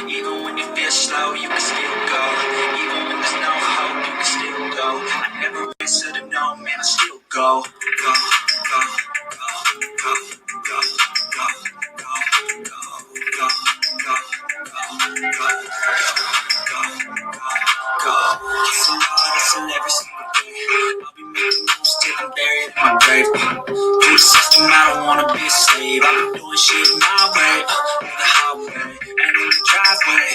Even when you feel slow, you can still go. Even when there's no hope, you can still go. I never answer to no, man, I still go. Go, go, go, go, go, go, go, go, go, go, go, go, go. Kissing hard, hustle every single day. I'll be making moves till I'm buried in my grave. Through the system, I don't wanna be a slave. I've been doing shit my way, on the highway, and in the driveway.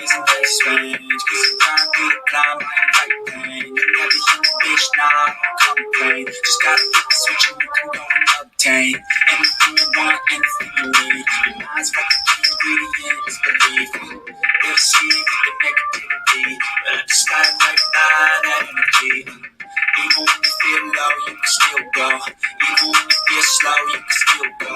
Isn't that strange? Cause I'm trying through the climb, I ain't right pain. You never hit the bitch, nah, I don't complain. Just gotta flip the switch and you can go and obtain anything you want, anything you need. Your mind's got the key ingredient, is belief. They'll see with the negativity, but I just gotta right by that energy. Even when you feel low, you can still go. Even when you feel slow, you can still go.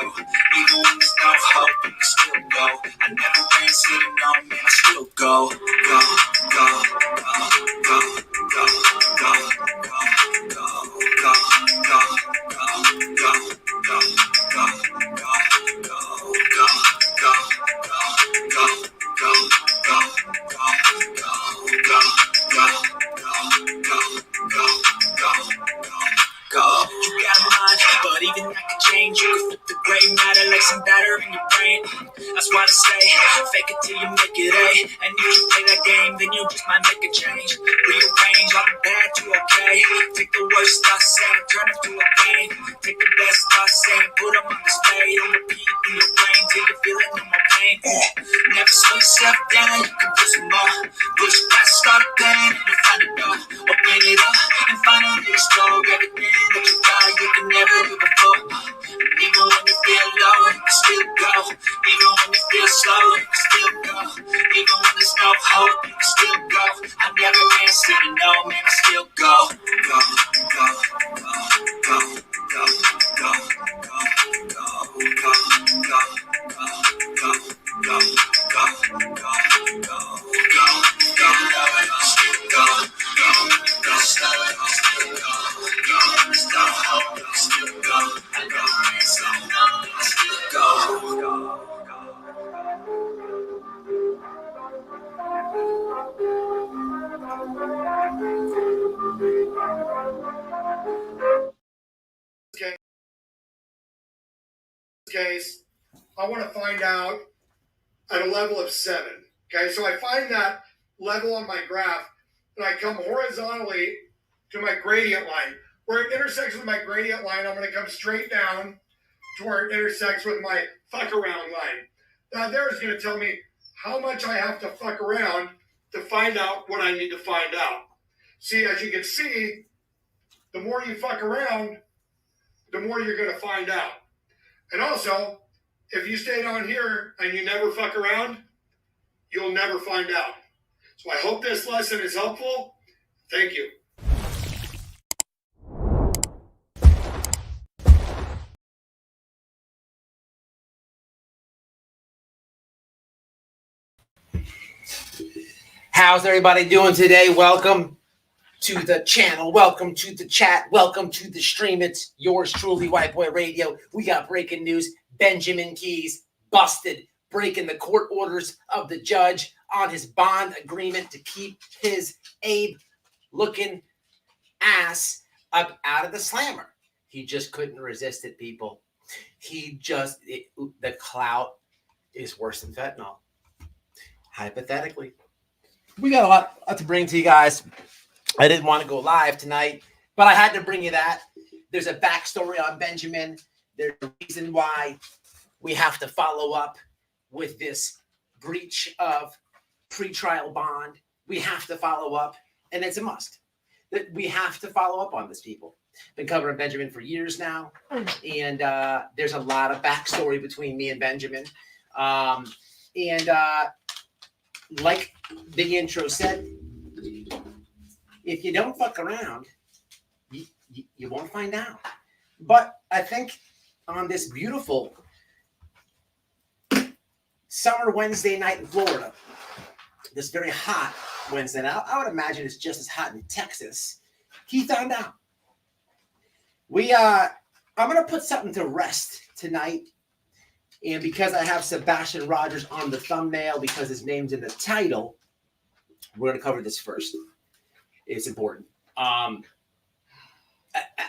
Even when there's no hope, you can still go. I never ran city, no man, I still go. Go, go, go, go, go, go, go, go, go, go, go, go, go, go, go, go, go, go. You got a mind, but even that could change. You can flip the gray matter like some batter in your brain. That's why I say, fake it till you make it A. And if you play that game, then you just might make a change. Rearrange all the bad to okay. Take the worst thoughts saying, turn them to a pain. Take the best thoughts saying, put them on display. On repeat in your brain till you're feeling no more pain. Never slow yourself down, you can do some more. Push past all the pain and you find a door. Open it up and finally explore everything that you thought you could never do before. Even when you feel low, you can still go. Even when you feel slow, you can still go. Even when there's no hope, you can still go. I never answer to no, man, I still go. Go, go, go, go, go, go, go, go, go, go, go, go, go, go, go, case, I want to find out at a level of 7. Okay, so I find that level on my graph, and I come horizontally to my gradient line. Where it intersects with my gradient line, I'm going to come straight down to where it intersects with my fuck around line. Now there is going to tell me how much I have to fuck around to find out what I need to find out. See, as you can see, the more you fuck around, the more you're going to find out. And also, if you stay down here and you never fuck around, you'll never find out. So I hope this lesson is helpful. Thank you. How's everybody doing today? Welcome to the channel. Welcome to the chat. Welcome to the stream. It's yours truly, White Boy Radio. We got breaking news. Benjamin Keyz busted, breaking the court orders of the judge on his bond agreement to keep his Abe-looking ass up out of the slammer. He just couldn't resist it, people. The clout is worse than fentanyl. Hypothetically. We got a lot to bring to you guys. I didn't want to go live tonight, but I had to bring you that. There's a backstory on Benjamin. There's a reason why we have to follow up with this breach of pretrial bond. We have to follow up, and it's a must. That we have to follow up on this, people. Been covering Benjamin for years now, and there's a lot of backstory between me and Benjamin. Like the intro said, if you don't fuck around, you won't find out. But I think on this beautiful summer Wednesday night in Florida, this very hot Wednesday night, I would imagine it's just as hot in Texas, he found out. I'm going to put something to rest tonight And because I have Sebastian Rogers on the thumbnail, because his name's in the title, we're going to cover this first. It's important. And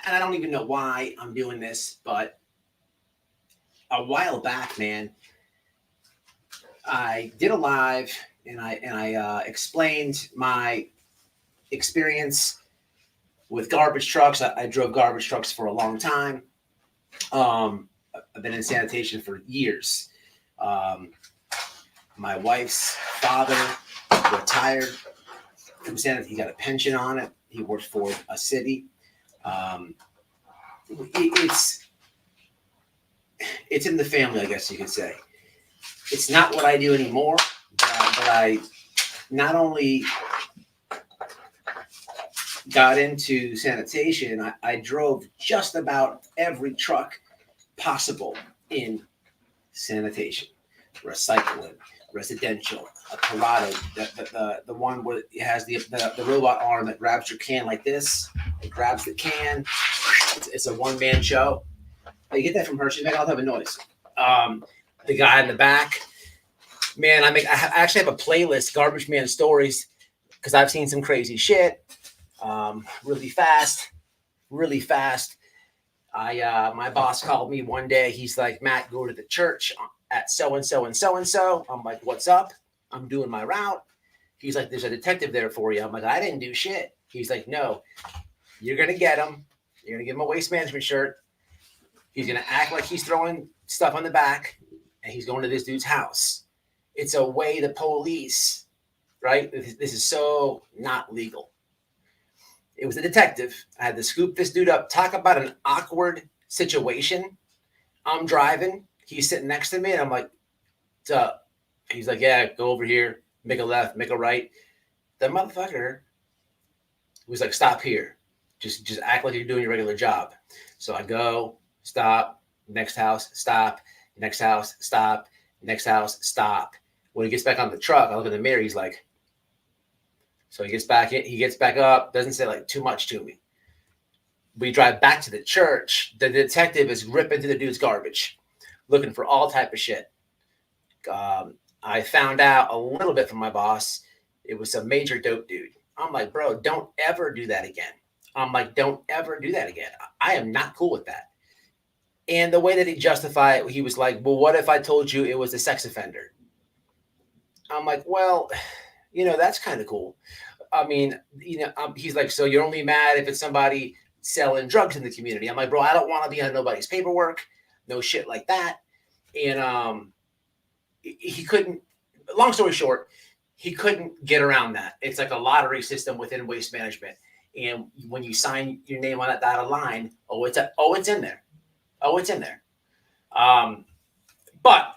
I don't even know why I'm doing this, but a while back, man, I did a live and I explained my experience with garbage trucks. I drove garbage trucks for a long time. I've been in sanitation for years. My wife's father retired from sanitation. He got a pension on it. He worked for a city. It's in the family, I guess you could say. It's not what I do anymore, but I not only got into sanitation, I drove just about every truck possible in sanitation, recycling, residential, a Corrado, the one where it has the robot arm that grabs your can like this. It grabs the can. It's a one-man show. You get that from her. She's making all type of noise. The guy in the back, man. I actually have a playlist, Garbage Man Stories, because I've seen some crazy shit. Really fast. My boss called me one day. He's like, Matt, go to the church at so and so and so and so. I'm like, what's up? I'm doing my route. He's like, there's a detective there for you. I'm like, I didn't do shit. He's like, no, you're gonna get him. You're gonna give him a waste management shirt. He's gonna act like he's throwing stuff on the back, and he's going to this dude's house. It's a way the police, right? This is so not legal. It was a detective. I had to scoop this dude up. Talk about an awkward situation. I'm driving. He's sitting next to me, and I'm like, what's up? He's like, yeah, go over here, make a left, make a right. The motherfucker was like, stop here. Just act like you're doing your regular job. So I go, stop, next house, stop, next house, stop, next house, stop. When he gets back on the truck, I look in the mirror, he's like, so he gets back up, doesn't say like too much to me. We drive back to the church. The detective is ripping through the dude's garbage, looking for all type of shit. I found out a little bit from my boss. It was a major dope dude. I'm like, bro, don't ever do that again. I am not cool with that. And the way that he justified it, he was like, well, what if I told you it was a sex offender? I'm like, well, that's kind of cool. I mean, he's like, so you're only mad if it's somebody selling drugs in the community. I'm like, bro, I don't want to be on nobody's paperwork, no shit like that. And he couldn't, long story short, he couldn't get around that. It's like a lottery system within waste management. And when you sign your name on that dotted line, it's in there. It's in there. But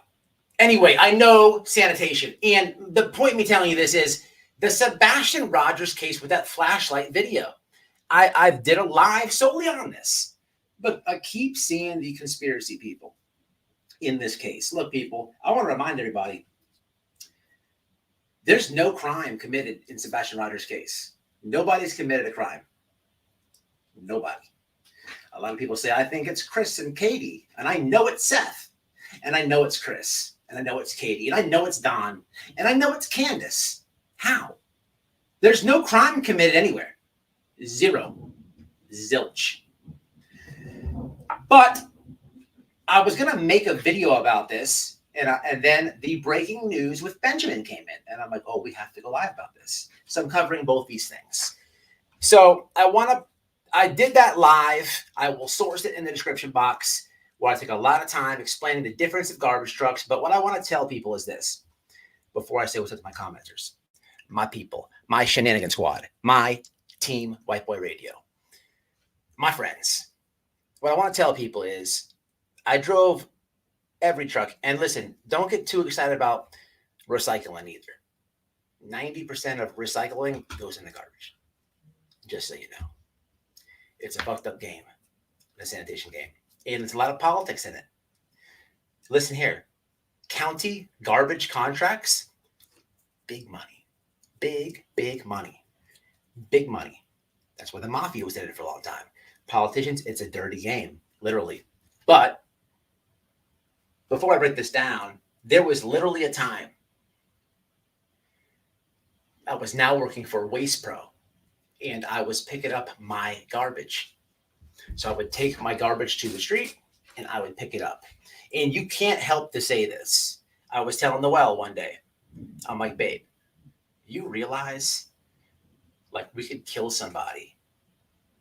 anyway, I know sanitation. And the point of me telling you this is the Sebastian Rogers case with that flashlight video. I did a live solely on this. But I keep seeing the conspiracy people in this case. Look, people, I want to remind everybody, there's no crime committed in Sebastian Rogers' case. Nobody's committed a crime. Nobody. A lot of people say, I think it's Chris and Katie. And I know it's Seth. And I know it's Chris. And I know it's Katie. And I know it's Don. And I know it's Candace. How? There's no crime committed anywhere. Zero. Zilch. But I was going to make a video about this. And then the breaking news with Benjamin came in. And I'm like, oh, we have to go live about this. So I'm covering both these things. So I did that live. I will source it in the description box where I take a lot of time explaining the difference of garbage trucks. But what I want to tell people is this, before I say what's up to my commenters, my people, my shenanigan squad, my team White Boy Radio, my friends. What I want to tell people is I drove every truck. And listen, don't get too excited about recycling either. 90% of recycling goes in the garbage. Just so you know. It's a fucked up game, the sanitation game. And there's a lot of politics in it. Listen here. County garbage contracts, big money. Big money. Big money. That's why the mafia was in it for a long time. Politicians, it's a dirty game, literally. But before I break this down, there was literally a time I was now working for Waste Pro, and I was picking up my garbage. So I would take my garbage to the street and I would pick it up. And you can't help to say this. I was telling Noelle one day, I'm like, babe, you realize like we could kill somebody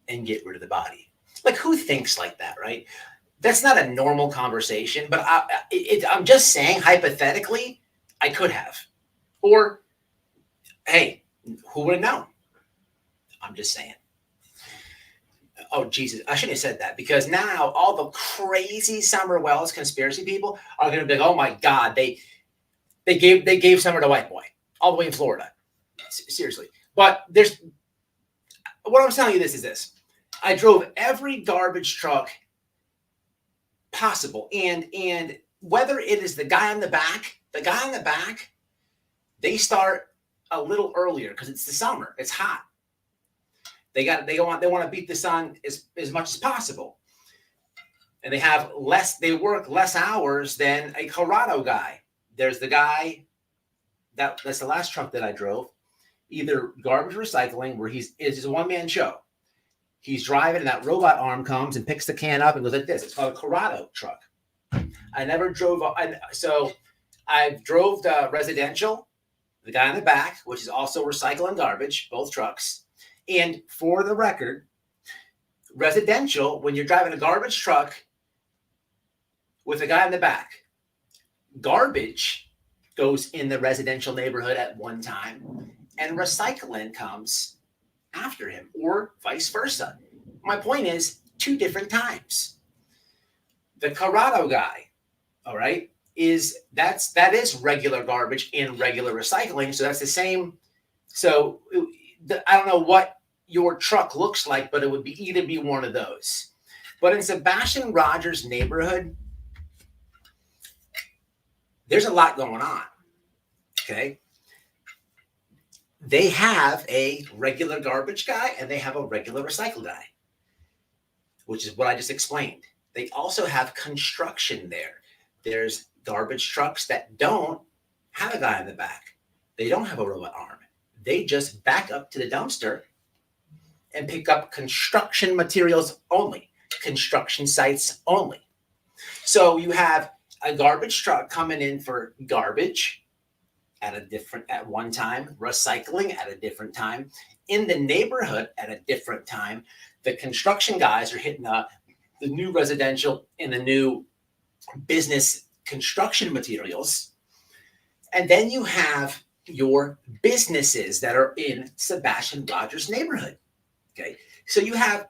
and get rid of the body? Like, who thinks like that, right? That's not a normal conversation, but I'm just saying, hypothetically, I could have. Or, hey, who would have known? I'm just saying. Oh, Jesus, I shouldn't have said that, because now all the crazy Summer Wells conspiracy people are going to be like, oh my God, they gave Summer to white boy all the way in Florida. Seriously. But what I'm telling you is this. I drove every garbage truck possible. And whether it is the guy on the back, they start a little earlier because it's the summer. It's hot. They want to beat the sun as much as possible. And they work less hours than a Colorado guy. There's the guy that's the last truck that I drove, either garbage recycling, where it's a one-man show. He's driving and that robot arm comes and picks the can up and goes like this. It's called a Colorado truck. I never drove. So I drove the residential, the guy in the back, which is also recycling garbage, both trucks. And for the record, residential, when you're driving a garbage truck with a guy in the back, garbage goes in the residential neighborhood at one time and recycling comes after him, or vice versa. My point is, two different times. The Colorado guy, all right, that is regular garbage and regular recycling. So that's the same. So I don't know what your truck looks like, but it would either be one of those. But in Sebastian Rogers' neighborhood, there's a lot going on. Okay. They have a regular garbage guy and they have a regular recycle guy, which is what I just explained. They also have construction there. There's garbage trucks that don't have a guy in the back. They don't have a robot arm. They just back up to the dumpster and pick up construction materials only, construction sites only. So you have a garbage truck coming in for garbage at one time, recycling at a different time, in the neighborhood at a different time. The construction guys are hitting the new residential and the new business construction materials. And then you have your businesses that are in Sebastian Rogers' neighborhood. Okay. So you have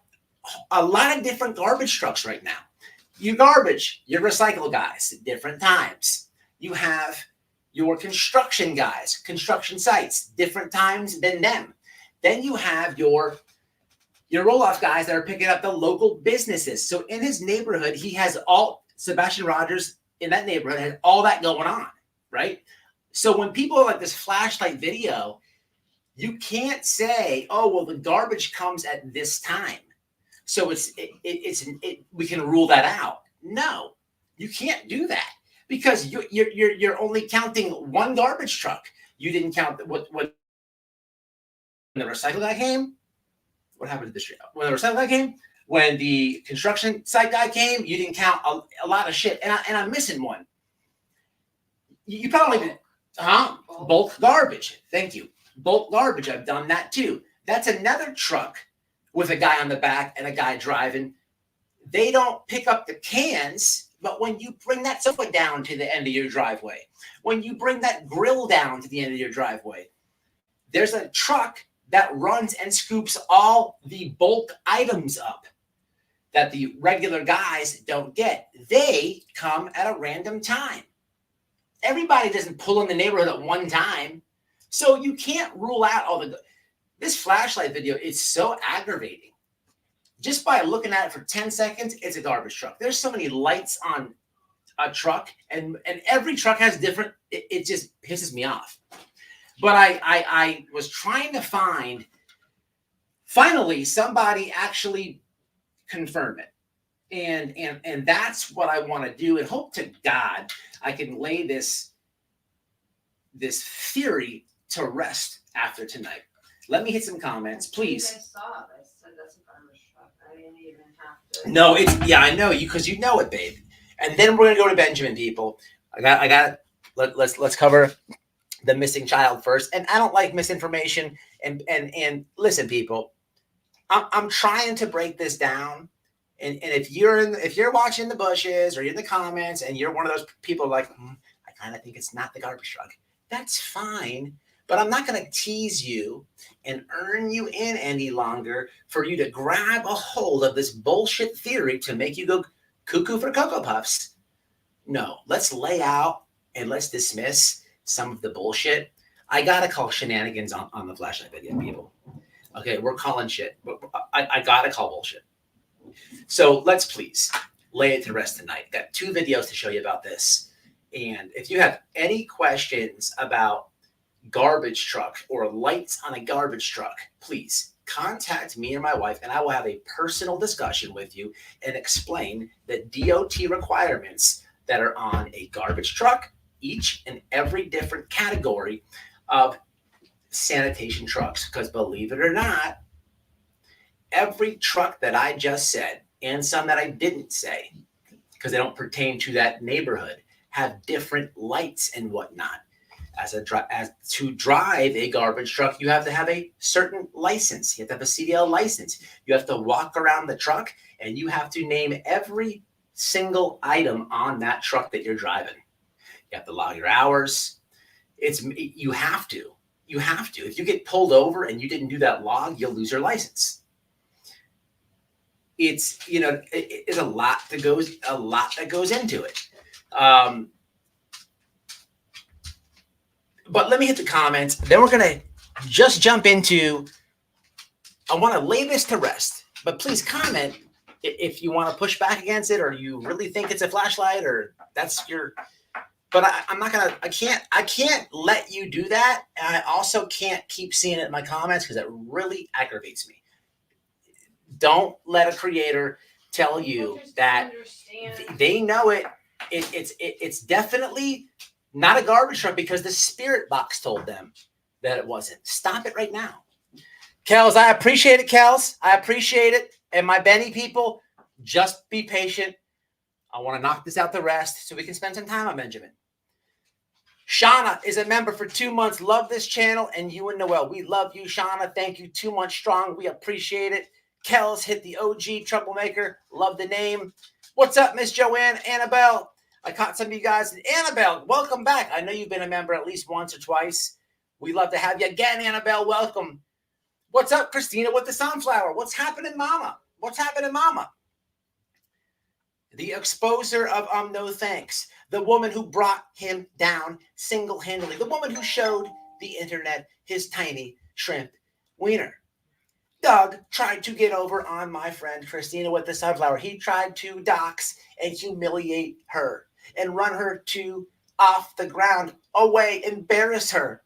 a lot of different garbage trucks right now. Your garbage, your recycle guys, different times. You have your construction guys, construction sites, different times than them. Then you have your roll-off guys that are picking up the local businesses. So in his neighborhood, Sebastian Rogers in that neighborhood has all that going on, right? So when people are like this flashlight video, you can't say, oh, well, the garbage comes at this time, so we can rule that out. No, you can't do that, because you're only counting one garbage truck. You didn't count when the recycle guy came. What happened to the street? When the recycle guy came, when the construction site guy came, you didn't count a lot of shit. And I'm missing one. You probably didn't. Bulk garbage. Thank you. Bulk garbage. I've done that too. That's another truck with a guy on the back and a guy driving. They don't pick up the cans, but when you bring that sofa down to the end of your driveway, when you bring that grill down to the end of your driveway, there's a truck that runs and scoops all the bulk items up that the regular guys don't get. They come at a random time. Everybody doesn't pull in the neighborhood at one time. So you can't rule out this flashlight video is so aggravating. Just by looking at it for 10 seconds, it's a garbage truck. There's so many lights on a truck, and every truck has different, it just pisses me off. But I was trying to find, finally, somebody actually confirmed it. And that's what I want to do, and hope to God I can lay this theory to rest after tonight. Let me hit some comments, please. I saw it. I said that's a garbage truck. I didn't even have to. No, I know you because you know it, babe. And then we're gonna go to Benjamin, people. I got. Let's cover the missing child first. And I don't like misinformation. And listen, people, I'm trying to break this down. And if you're watching the bushes or you're in the comments and you're one of those people like, I kind of think it's not the garbage truck, that's fine. But I'm not going to tease you and earn you in any longer for you to grab a hold of this bullshit theory to make you go cuckoo for Cocoa Puffs. No, let's lay out and let's dismiss some of the bullshit. I got to call shenanigans on the flashlight video, people. Okay, we're calling shit. I got to call bullshit. So let's please lay it to rest tonight. Got 2 videos to show you about this. And if you have any questions about garbage truck or lights on a garbage truck, please contact me or my wife, and I will have a personal discussion with you and explain the DOT requirements that are on a garbage truck, each and every different category of sanitation trucks. Because believe it or not, every truck that I just said, and some that I didn't say, because they don't pertain to that neighborhood, have different lights and whatnot. As to drive a garbage truck, you have to have a certain license. You have to have a CDL license. You have to walk around the truck, and you have to name every single item on that truck that you're driving. You have to log your hours. You have to. If you get pulled over and you didn't do that log, you'll lose your license. It's it's a lot that goes into it. But let me hit the comments. Then we're gonna just jump into. I want to lay this to rest, but please comment if you want to push back against it, or you really think it's a flashlight, or that's your. But I'm not gonna. I can't let you do that, and I also can't keep seeing it in my comments because it really aggravates me. Don't let a creator tell you that they know it. It's definitely not a garbage truck because the spirit box told them that it wasn't. Stop it right now. Kels, I appreciate it, Kels. I appreciate it. And my Benny people, just be patient. I want to knock this out the rest so we can spend some time on Benjamin. Shauna is a member for 2 months. Love this channel. And you and Noel, we love you, Shauna. Thank you. 2 months strong. We appreciate it. Kels hit the OG troublemaker. Love the name. What's up, Miss Joanne? Annabelle. I caught some of you guys. Annabelle, welcome back. I know you've been a member at least once or twice. We'd love to have you again, Annabelle. Welcome. What's up, Christina with the sunflower? What's happening, Mama? What's happening, Mama? The exposer of no thanks. The woman who brought him down single-handedly. The woman who showed the internet his tiny shrimp wiener. Doug tried to get over on my friend Christina with the sunflower. He tried to dox and humiliate her and run her off the ground, away, embarrass her.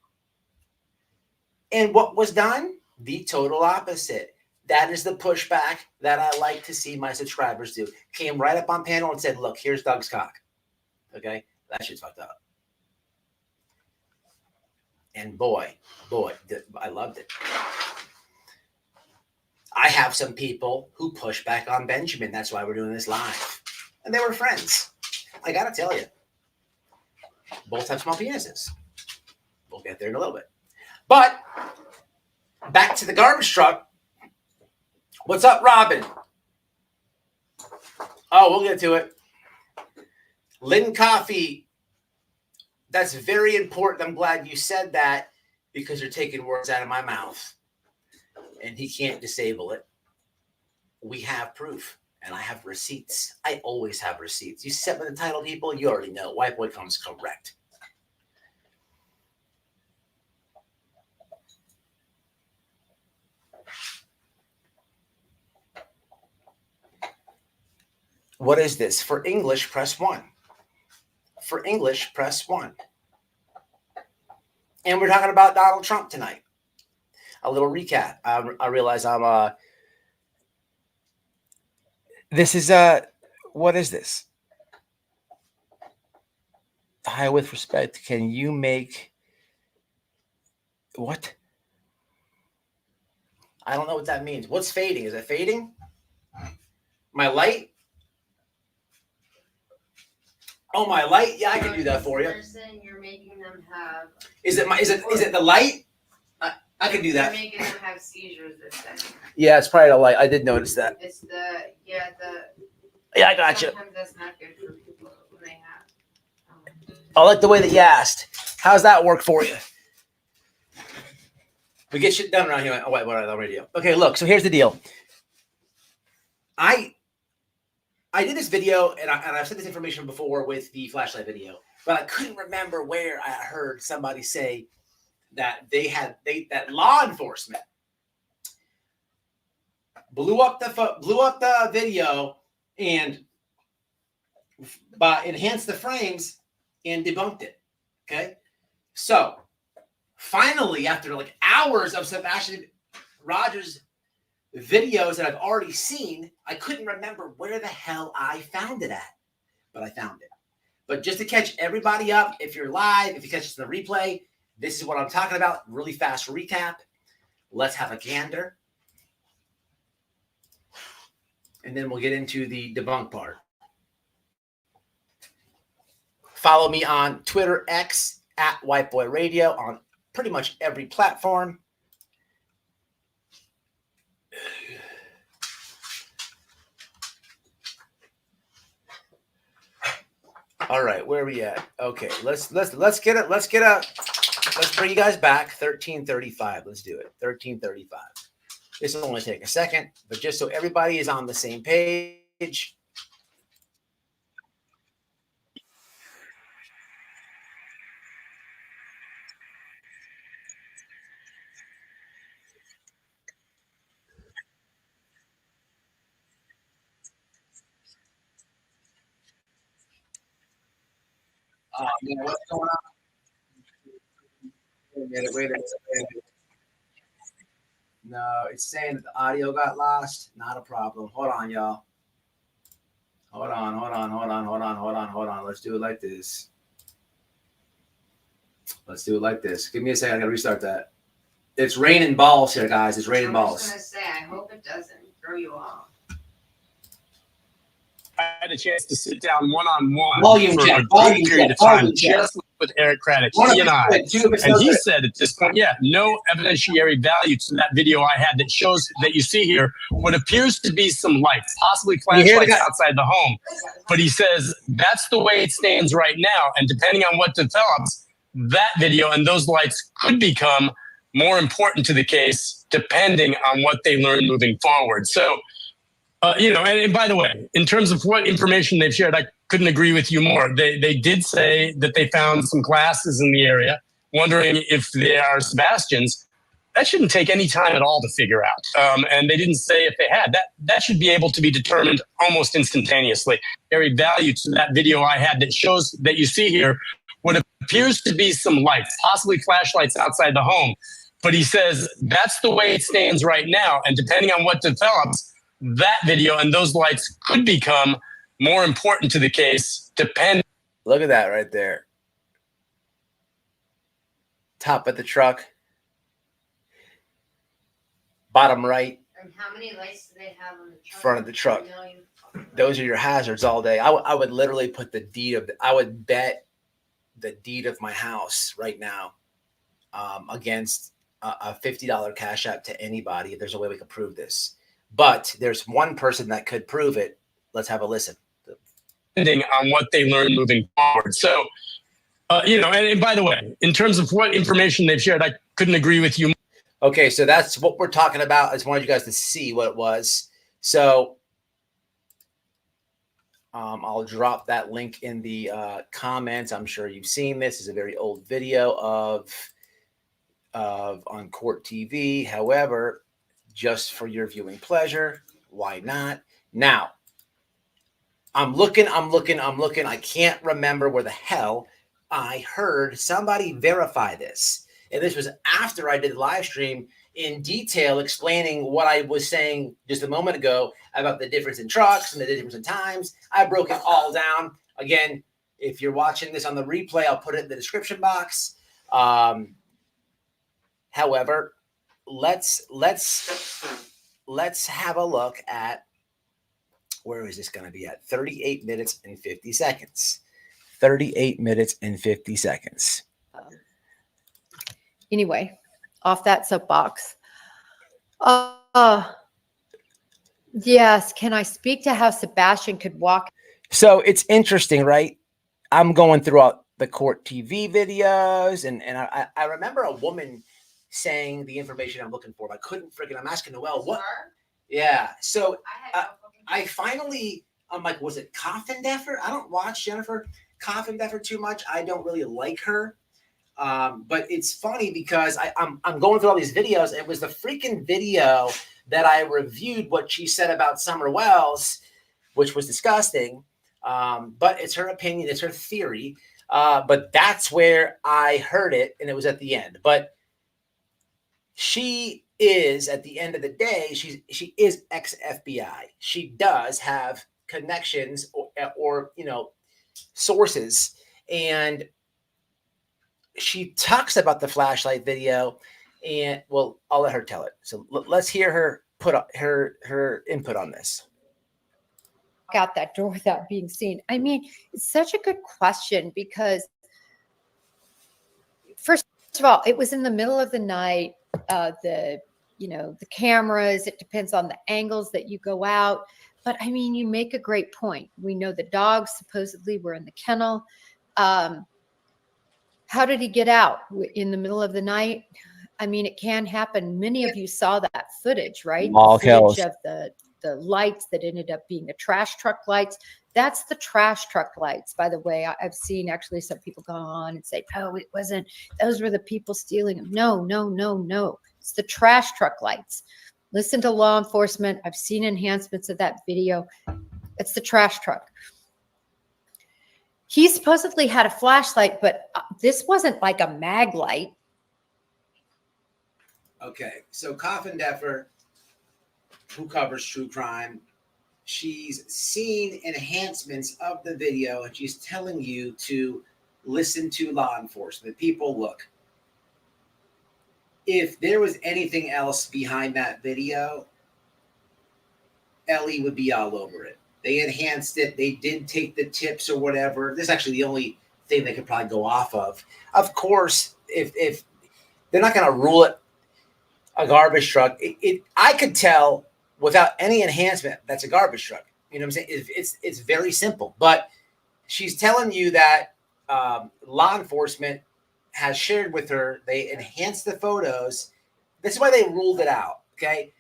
And what was done? The total opposite. That is the pushback that I like to see my subscribers do. Came right up on panel and said, look, here's Doug's cock. Okay? That shit's fucked up. And boy, I loved it. I have some people who push back on Benjamin. That's why we're doing this live. And they were friends. I got to tell you. Both have small penises. We'll get there in a little bit. But back to the garbage truck. What's up, Robin? Oh, we'll get to it. Lynn Coffee. That's very important. I'm glad you said that because you're taking words out of my mouth. And he can't disable it. We have proof. And I have receipts. I always have receipts. You set with the title, people, you already know. White Boy comes correct. What is this? For English, press 1. For English, press 1. And we're talking about Donald Trump tonight. A little recap. I realize I'm this is What is this? Hi, with respect, can you make what? I don't know what that means. What's fading? Is it fading? My light? Oh, my light? Yeah, I can do that for you. Person, you're making them have. Is it the light? I can do that. You're making them have seizures. They're saying. Yeah, it's probably the light. I did notice that. It's the yeah. I got you. Sometimes that's not good for people when they have. I like the way that you asked. How's that work for you? We get shit done around here. Oh, wait, what on the radio? Okay, look. So here's the deal. I did this video, and I've said this information before with the flashlight video, but I couldn't remember where I heard somebody say that that law enforcement blew up the video and enhanced the frames and debunked it. Okay, so finally, after like hours of Sebastian Rogers videos that I've already seen, I couldn't remember where the hell I found it at, but I found it. But just to catch everybody up, if you're live, if you catch us in the replay, this is what I'm talking about. Really fast recap. Let's have a gander. And then we'll get into the debunk part. Follow me on Twitter, X, at White Boy Radio on pretty much every platform. All right, where are we at? Okay, let's bring you guys back. 1335. Let's do it. 1335. This will only take a second, but just so everybody is on the same page. What's going on? Wait a minute. No, it's saying that the audio got lost. Not a problem. Hold on, y'all. Hold on. Let's do it like this. Give me a second. I gotta restart that. It's raining balls here, guys. It's raining balls. I was gonna say, I hope it doesn't throw you off. I had a chance to sit down one-on-one Volume for check, a volume brief period check, of time volume check. just with Eric Craddock, he and I. And he said at this point, no evidentiary value to that video I had that shows that you see here what appears to be some lights, possibly flashlights outside the home. But he says that's the way it stands right now. And depending on what develops, that video and those lights could become more important to the case depending on what they learn moving forward. So, and by the way, in terms of what information they've shared, I couldn't agree with you more. They did say that they found some glasses in the area, wondering if they are Sebastian's. That shouldn't take any time at all to figure out. And they didn't say if they had. That should be able to be determined almost instantaneously. Very value to that video I had that shows that you see here what appears to be some lights, possibly flashlights outside the home. But he says that's the way it stands right now. And depending on what develops, that video and those lights could become more important to the case. Look at that right there. Top of the truck. Bottom right. And how many lights do they have on the truck? Front of the truck. Those are your hazards all day. I would literally put I would bet the deed of my house right now against a $50 cash app to anybody if there's a way we could prove this. But there's one person that could prove it. Let's have a listen. Depending on what they learn moving forward. So, and by the way, in terms of what information they've shared, I couldn't agree with you. Okay, so that's what we're talking about. I just wanted you guys to see what it was. So I'll drop that link in the comments. I'm sure you've seen this. It's a very old video of on Court TV. However, just for your viewing pleasure, why not? Now, I'm looking. I can't remember where the hell I heard somebody verify this. And this was after I did the live stream in detail explaining what I was saying just a moment ago about the difference in trucks and the difference in times. I broke it all down. Again, if you're watching this on the replay, I'll put it in the description box. However, let's have a look at, where is this going to be at? 38 minutes and 50 seconds. 38 minutes and 50 seconds. Anyway, off that soapbox. Yes. Can I speak to how Sebastian could walk? So it's interesting, right? I'm going throughout the court TV videos, and I remember a woman saying the information I'm looking for. I couldn't freaking, I'm asking Noelle, what? Yeah. So I finally, I'm like, was it Coffindeffer? I don't watch Jennifer Coffindeffer too much. I don't really like her. But it's funny because I'm going through all these videos. It was the freaking video that I reviewed what she said about Summer Wells, which was disgusting. But it's her opinion, it's her theory. But that's where I heard it, and it was at the end. But she is, at the end of the day, she is ex-FBI. She does have connections or sources, and she talks about the flashlight video, and well, I'll let her tell it. So let's hear her put her input on this. Out that door without being seen. I mean, it's such a good question because, first of all, it was in the middle of the night. The cameras, it depends on the angles that you go out. But I mean, you make a great point. We know the dogs supposedly were in the kennel. How did he get out in the middle of the night? I mean, it can happen. Many of you saw that footage, right? The footage of the lights that ended up being the trash truck lights. That's the trash truck lights, by the way. I've seen actually some people go on and say, oh, it wasn't. Those were the people stealing them. No. It's the trash truck lights. Listen to law enforcement. I've seen enhancements of that video. It's the trash truck. He supposedly had a flashlight, but this wasn't like a mag light. Okay, so Coffindeffer, who covers true crime, she's seen enhancements of the video, and she's telling you to listen to law enforcement. People, look, if there was anything else behind that video, Ellie would be all over it. They enhanced it. They did take the tips or whatever. This is actually the only thing they could probably go off of. Of course, if they're not going to rule it a garbage truck, I could tell without any enhancement that's a garbage truck. You know what I'm saying? It's very simple. But she's telling you that law enforcement has shared with her. They enhanced the photos. This is why they ruled it out. Okay,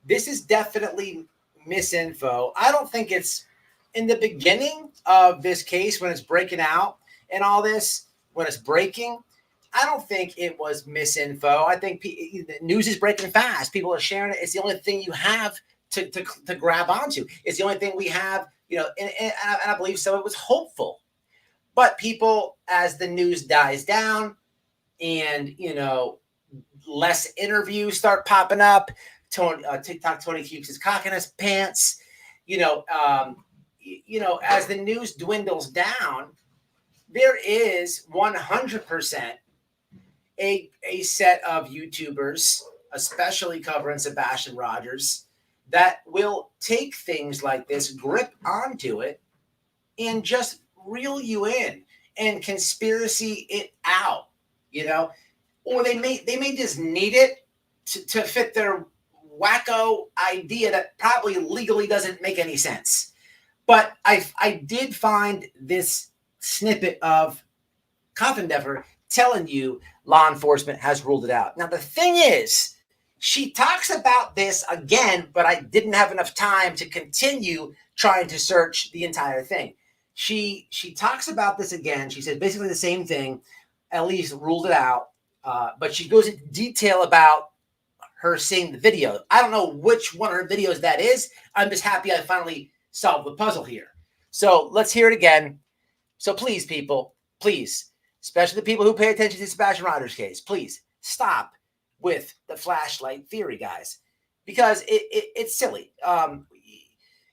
this is definitely misinfo. I don't think it's in the beginning of this case when it's breaking out and all this, when it's breaking. I don't think it was misinfo. I think the news is breaking fast. People are sharing it. It's the only thing you have to grab onto. It's the only thing we have, and I believe so. It was hopeful. But people, as the news dies down and, less interviews start popping up, TikTok Tony keeps his cock in his pants. As the news dwindles down, there is 100% a set of YouTubers, especially covering Sebastian Rogers, that will take things like this, grip onto it, and just reel you in and conspiracy it out, or they may just need it to fit their wacko idea that probably legally doesn't make any sense. But I did find this snippet of Coffindeffer telling you law enforcement has ruled it out. Now, the thing is, she talks about this again, but I didn't have enough time to continue trying to search the entire thing. She talks about this again. She said basically the same thing. Ellie's ruled it out, but she goes into detail about her seeing the video. I don't know which one of her videos that is. I'm just happy I finally solved the puzzle here. So let's hear it again. So please, people, please, especially the people who pay attention to the Sebastian Rogers case, please stop with the flashlight theory, guys, because it's silly.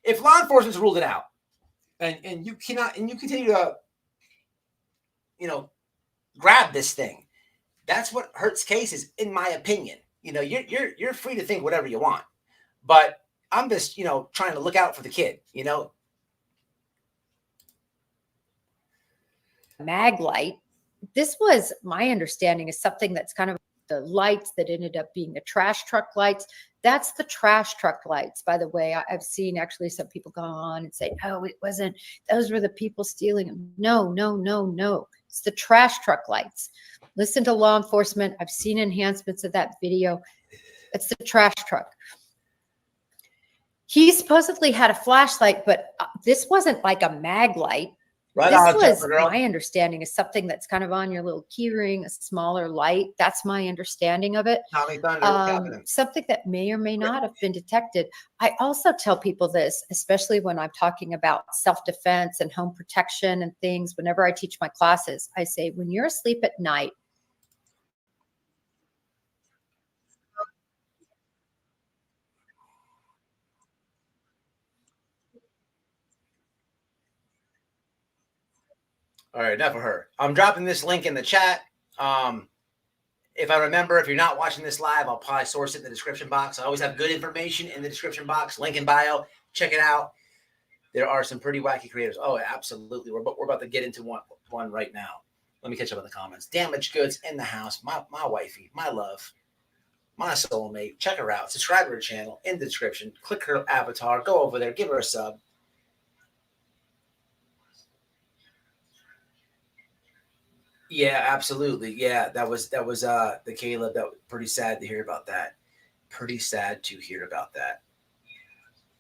If law enforcement's ruled it out, and you cannot, and you continue to, grab this thing, that's what hurts cases, in my opinion. You're free to think whatever you want, but I'm just, trying to look out for the kid, Mag light. This was my understanding is something that's kind of the lights that ended up being the trash truck lights. That's the trash truck lights, by the way. I've seen actually some people go on and say, oh, it wasn't, those were the people stealing them. No. It's the trash truck lights. Listen to law enforcement. I've seen enhancements of that video. It's the trash truck. He supposedly had a flashlight, but this wasn't like a mag light. Right. This was my understanding is something that's kind of on your little key ring, a smaller light. That's my understanding of it. Something that may or may not have been detected. I also tell people this, especially when I'm talking about self-defense and home protection and things. Whenever I teach my classes, I say, when you're asleep at night, All right, enough of her. I'm dropping this link in the chat. If I remember, if you're not watching this live, I'll probably source it in the description box. I always have good information in the description box. Link in bio. Check it out. There are some pretty wacky creators. Oh, absolutely. We're about to get into one right now. Let me catch up on the comments. Damaged goods in the house. My wifey, my love, my soulmate. Check her out. Subscribe to her channel in the description. Click her avatar. Go over there. Give her a sub. Yeah, absolutely. Yeah, that was the Caleb. That was pretty sad to hear about that. Pretty sad to hear about that.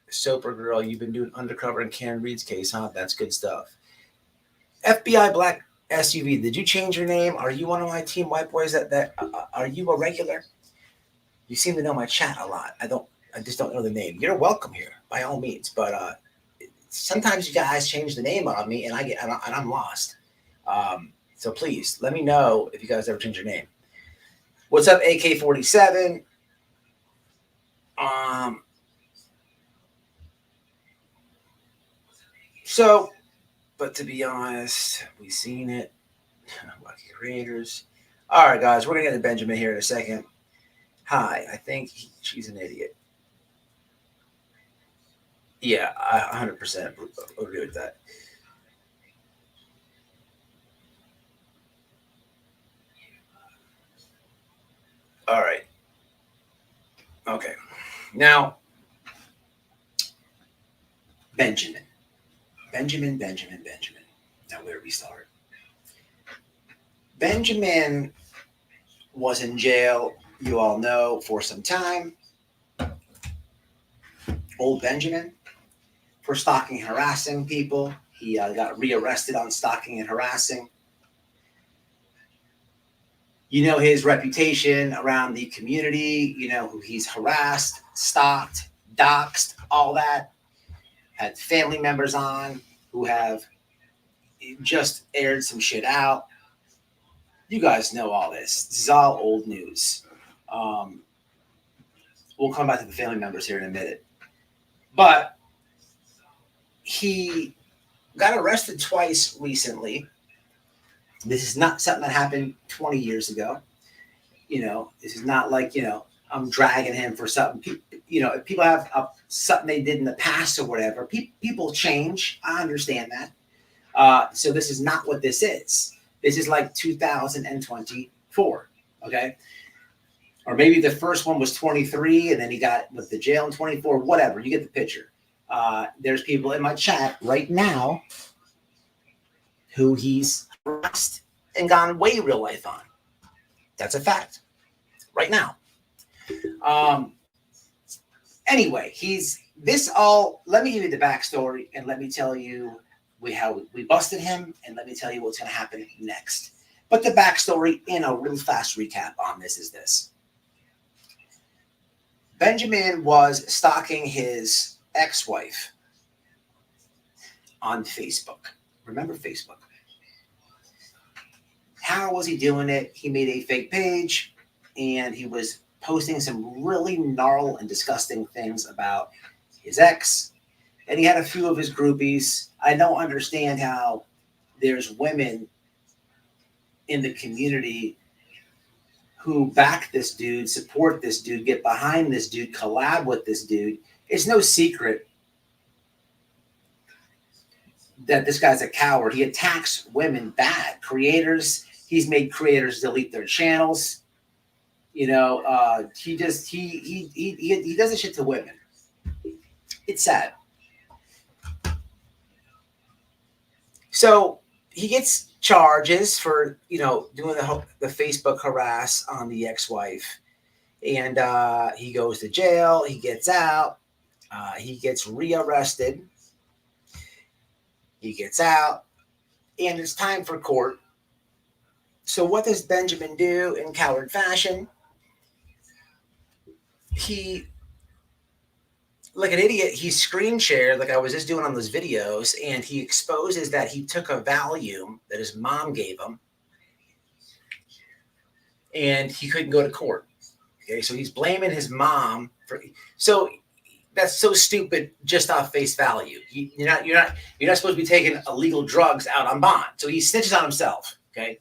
Soper girl, you've been doing undercover in Karen Reed's case, huh? That's good stuff. FBI Black SUV, did you change your name? Are you one of my team white boys? Are you a regular? You seem to know my chat a lot. I just don't know the name. You're welcome here by all means, but sometimes you guys change the name on me, and I'm lost. So please let me know if you guys ever change your name. What's up, AK-47? But to be honest, we've seen it. Lucky creators. All right, guys, we're gonna get to Benjamin here in a second. Hi, I think she's an idiot. Yeah, I 100% agree with that. All right. Okay. Now, Benjamin. Now, where do we start? Benjamin was in jail, you all know, for some time. Old Benjamin, for stalking and harassing people. He got rearrested on stalking and harassing. You know his reputation around the community, who he's harassed, stalked, doxed, all that. Had family members on who have just aired some shit out. You guys know all this. This is all old news. We'll come back to the family members here in a minute. But he got arrested twice recently. This is not something that happened 20 years ago. This is not like, I'm dragging him for something. If people have something they did in the past or whatever, people change. I understand that. So this is not what this is. This is like 2024, okay? Or maybe the first one was 23 and then he got with the jail in 24, whatever. You get the picture. There's people in my chat right now who he's harassed and gone way real life on. That's a fact. Right now. Anyway, let me give you the backstory and let me tell you how we busted him and let me tell you what's going to happen next. But the backstory in a real fast recap on this is this. Benjamin was stalking his ex-wife on Facebook. Remember Facebook? How was he doing it? He made a fake page. and he was posting some really gnarly and disgusting things about his ex, and he had a few of his groupies. I don't understand how there's women in the community who back this dude, support this dude, get behind this dude, collab with this dude. It's no secret that this guy's a coward. He attacks women bad. Creators, he's made creators delete their channels. You know, he does this shit to women. It's sad. So he gets charges for, you know, doing the Facebook harass on the ex-wife, and he goes to jail. He gets out. He gets rearrested. He gets out, and it's time for court. So what does Benjamin do in coward fashion? He, like an idiot, he screen shared, like I was just doing on those videos, and he exposes that he took a Valium that his mom gave him, and he couldn't go to court. Okay, so he's blaming his mom for. So that's so stupid, just off face value. You're not supposed to be taking illegal drugs out on bond. So he snitches on himself. Okay,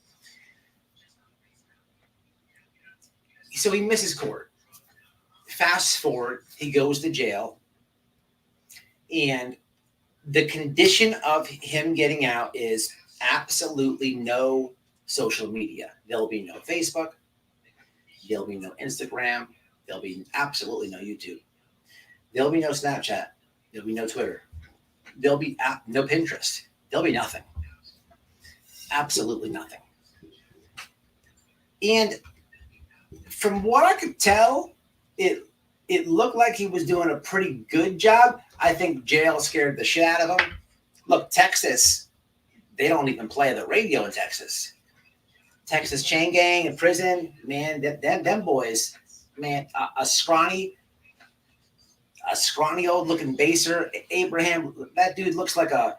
so he misses court. Fast forward, he goes to jail, and the condition of him getting out is absolutely no social media. There'll be no Facebook. There'll be no Instagram. There'll be absolutely no YouTube. There'll be no Snapchat. There'll be no Twitter. There'll be no Pinterest. There'll be nothing. Absolutely nothing. And from what I could tell, it looked like he was doing a pretty good job. I think jail scared the shit out of him. Look, Texas, they don't even play the radio in Texas. Texas chain gang in prison, man, them boys, man, a scrawny old looking baser, Abraham, that dude looks like a,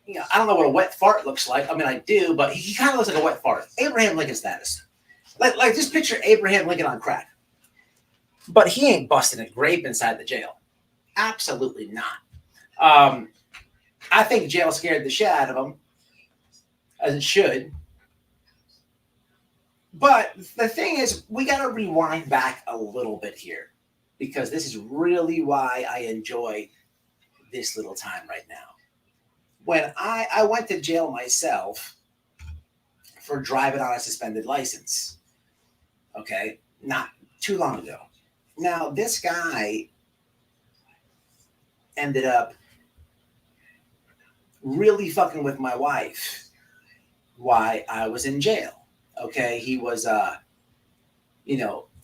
you know, I don't know what a wet fart looks like. I mean, I do, but he kind of looks like a wet fart. Abraham Lincoln status. Like just picture Abraham Lincoln on crack. But he ain't busting a grape inside the jail. Absolutely not. I think jail scared the shit out of him, as it should. But the thing is, we got to rewind back a little bit here, because this is really why I enjoy this little time right now. When I went to jail myself for driving on a suspended license, okay, not too long ago. Now, this guy ended up really fucking with my wife while I was in jail. Okay, he was,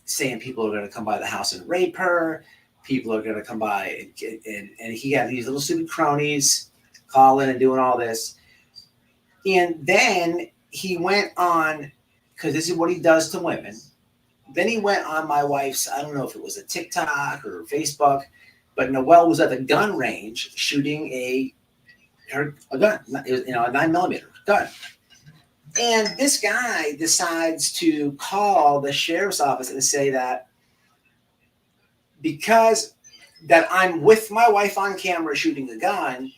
saying people are going to come by the house and rape her. People are going to come by and he had these little stupid cronies calling and doing all this. And then he went on, because this is what he does to women. Then he went on my wife's, I don't know if it was a TikTok or Facebook, but Noelle was at the gun range shooting a gun. It was, a 9mm gun. And this guy decides to call the sheriff's office and say that because that I'm with my wife on camera shooting a gun,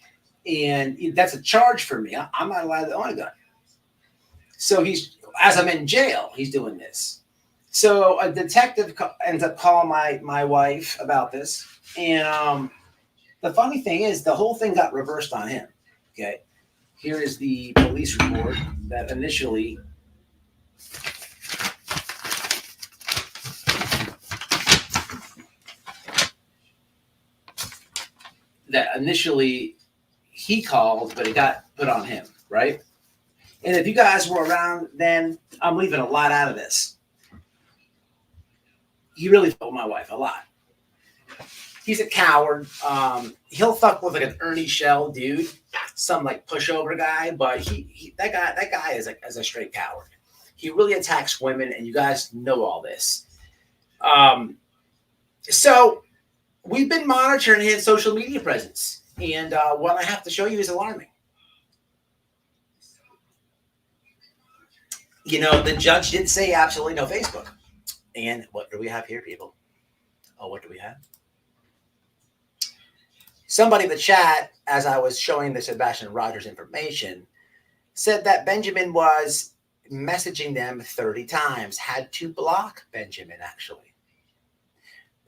and that's a charge for me. I'm not allowed to own a gun. So as I'm in jail, he's doing this. So a detective ends up calling my wife about this. And the funny thing is, the whole thing got reversed on him. Okay. Here is the police report that initially he called, but it got put on him, right? And if you guys were around then, I'm leaving a lot out of this. He really fucked my wife a lot. He's a coward. He'll fuck with like an Ernie Shell dude, some like pushover guy, but that guy is like as a straight coward. He really attacks women, and you guys know all this. So we've been monitoring his social media presence, and what I have to show you is alarming. The judge did say absolutely no Facebook. And what do we have here, people? Oh, what do we have? Somebody in the chat, as I was showing the Sebastian Rogers information, said that Benjamin was messaging them 30 times, had to block Benjamin, actually.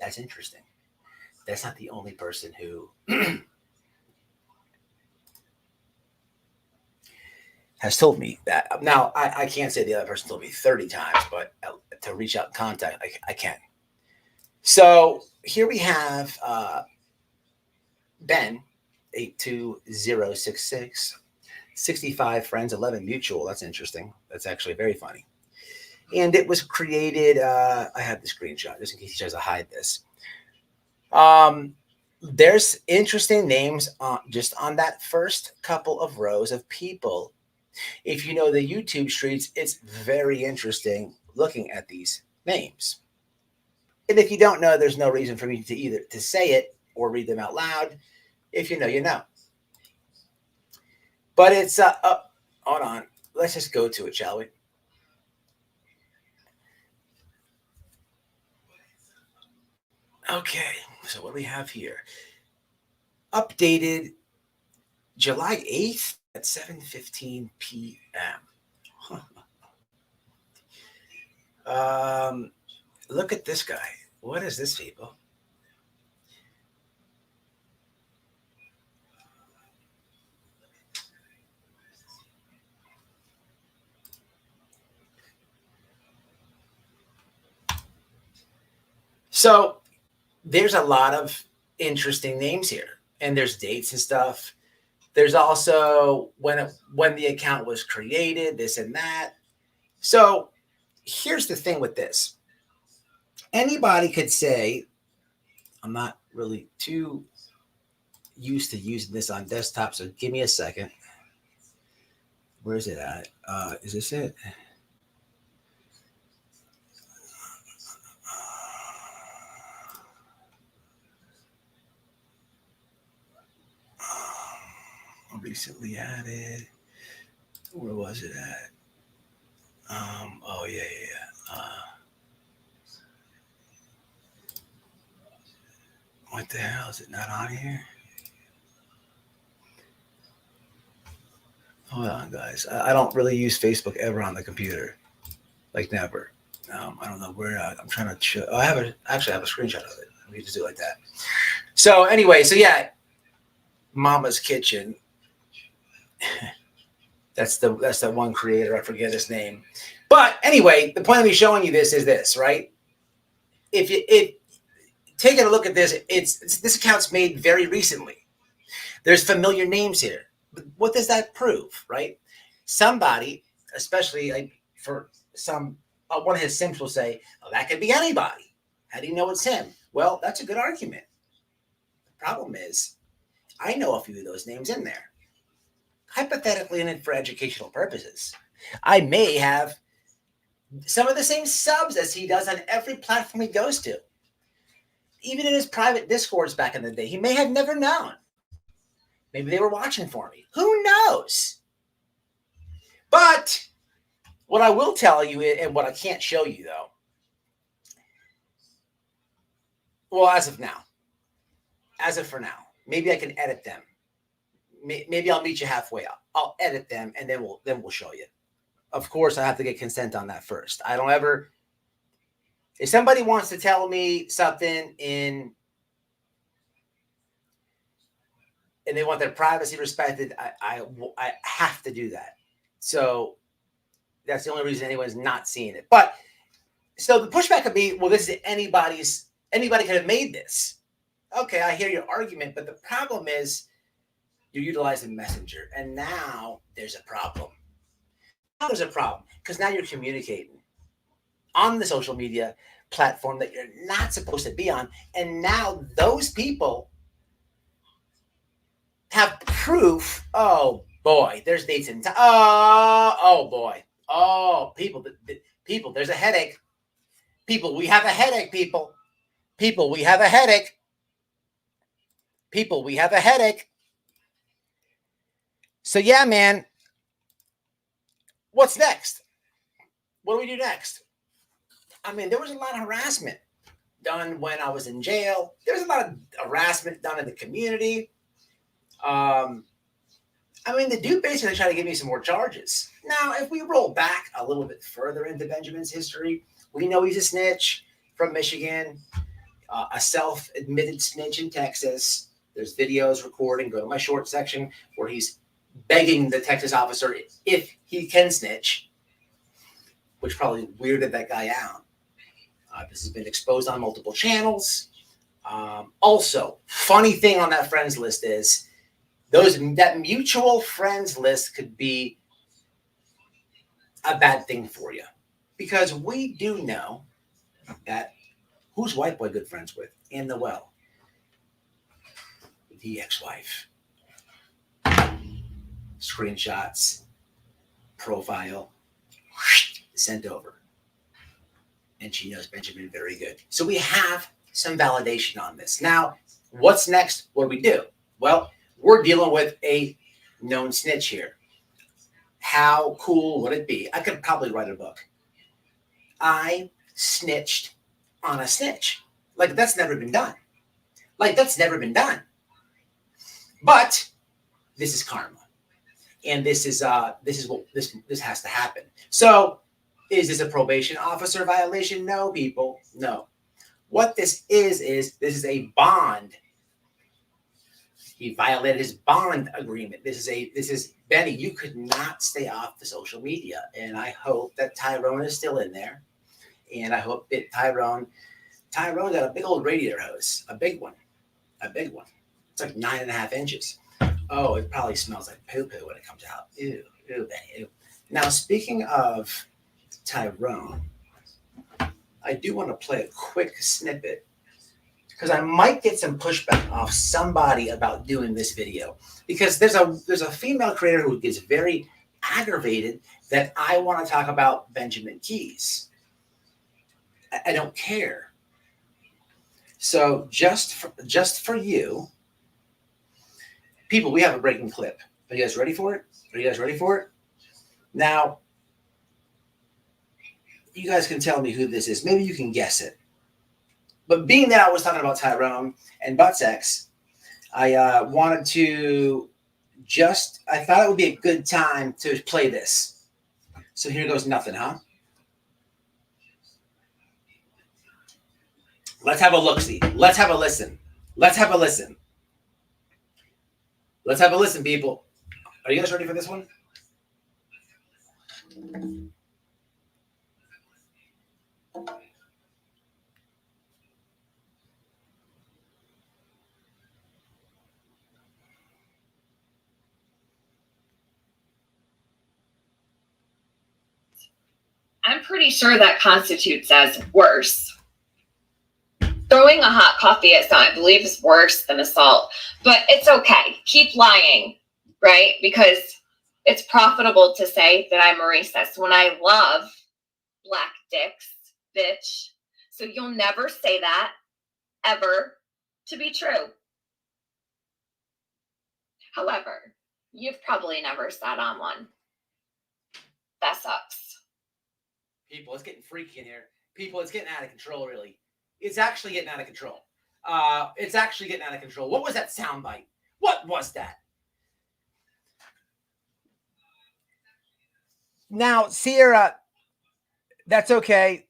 That's interesting. That's not the only person who has told me that. Now, I can't say the other person told me 30 times, but to reach out and contact, I can. So here we have Ben, 82066, 65 friends, 11 mutual. That's interesting. That's actually very funny. And it was created, I have the screenshot just in case he tries to hide this. There's interesting names just on that first couple of rows of people. If you know the YouTube streets, it's very interesting looking at these names. And if you don't know, there's no reason for me to either to say it or read them out loud. If you know, you know. But it's hold on. Let's just go to it, shall we? Okay, so what do we have here? Updated July 8th at 7:15 p.m. Look at this guy. What is this, people? So there's a lot of interesting names here, and there's dates and stuff. There's also when the account was created, this and that. So here's the thing with this. Anybody could say, I'm not really too used to using this on desktop, so give me a second. Where is it at? Is this it? Recently added. Where was it at? Oh yeah. What the hell? Is it not on here? Hold on, guys. I don't really use Facebook ever on the computer. Like never. I don't know where I'm trying to show. I actually have a screenshot of it. Let me just do it like that. So anyway, so yeah, Mama's Kitchen. That's the one creator. I forget his name. But anyway, the point of me showing you this is this, right? If taking a look at this, this account's made very recently. There's familiar names here. But what does that prove, right? Somebody, especially like for some, one of his simps will say, "Oh, that could be anybody. How do you know it's him?" Well, that's a good argument. The problem is, I know a few of those names in there. Hypothetically and for educational purposes, I may have some of the same subs as he does on every platform he goes to. Even in his private Discords back in the day, he may have never known. Maybe they were watching for me. Who knows? But what I will tell you, and what I can't show you, though, well, as of for now, maybe I can edit them. Maybe I'll meet you halfway. I'll edit them, and then we'll show you. Of course, I have to get consent on that first. I don't ever. If somebody wants to tell me something and they want their privacy respected, I have to do that. So that's the only reason anyone's not seeing it. But so the pushback could be, well, this is anybody could have made this. Okay, I hear your argument, but the problem is you're utilizing Messenger, and now there's a problem. Now there's a problem because now you're communicating on the social media platform that you're not supposed to be on, and now those people have proof. Oh boy, there's dates in time. Oh boy. Oh, people, there's a headache. People, we have a headache, people. People, we have a headache. People, we have a headache. So yeah, man. What's next? What do we do next? I mean, there was a lot of harassment done when I was in jail. There was a lot of harassment done in the community. I mean, the dude basically tried to give me some more charges. Now, if we roll back a little bit further into Benjamin's history, we know he's a snitch from Michigan, a self-admitted snitch in Texas. There's videos recording. Go to my short section where he's begging the Texas officer if he can snitch, which probably weirded that guy out. This has been exposed on multiple channels. Also, funny thing on that friends list is that mutual friends list could be a bad thing for you, because we do know that who's white boy good friends with in the well? The ex-wife. Screenshots, profile, sent over. And she knows Benjamin very good. So we have some validation on this. Now, what's next? What do we do? Well, we're dealing with a known snitch here. How cool would it be? I could probably write a book. I snitched on a snitch. Like, that's never been done. But this is karma. And this is what this has to happen. So, is this a probation officer violation? No, people. No. What this is this is a bond. He violated his bond agreement. This is Benny, you could not stay off the social media. And I hope that Tyrone is still in there. And I hope that Tyrone got a big old radiator hose, a big one. It's like 9.5 inches. Oh, it probably smells like poo-poo when it comes out. Ew, Benny, ew. Now, speaking of Tyrone, I do want to play a quick snippet because I might get some pushback off somebody about doing this video, because there's a female creator who gets very aggravated that I want to talk about Benjamin Keyz. I don't care. So just for you people, we have a breaking clip. Are you guys ready for it? Now, you guys can tell me who this is. Maybe you can guess it. But being that I was talking about Tyrone and butt sex, I wanted to I thought it would be a good time to play this. So here goes nothing, huh? Let's have a look-see. Let's have a listen, people. Are you guys ready for this one? I'm pretty sure that constitutes as worse. Throwing a hot coffee at someone, I believe, is worse than assault. But it's okay. Keep lying, right? Because it's profitable to say that I'm a racist when I love black dicks, bitch. So you'll never say that, ever, to be true. However, you've probably never sat on one. That sucks. People, it's getting freaky in here. People, it's getting out of control, really. It's actually getting out of control. What was that soundbite? What was that? Now, Sierra, that's okay.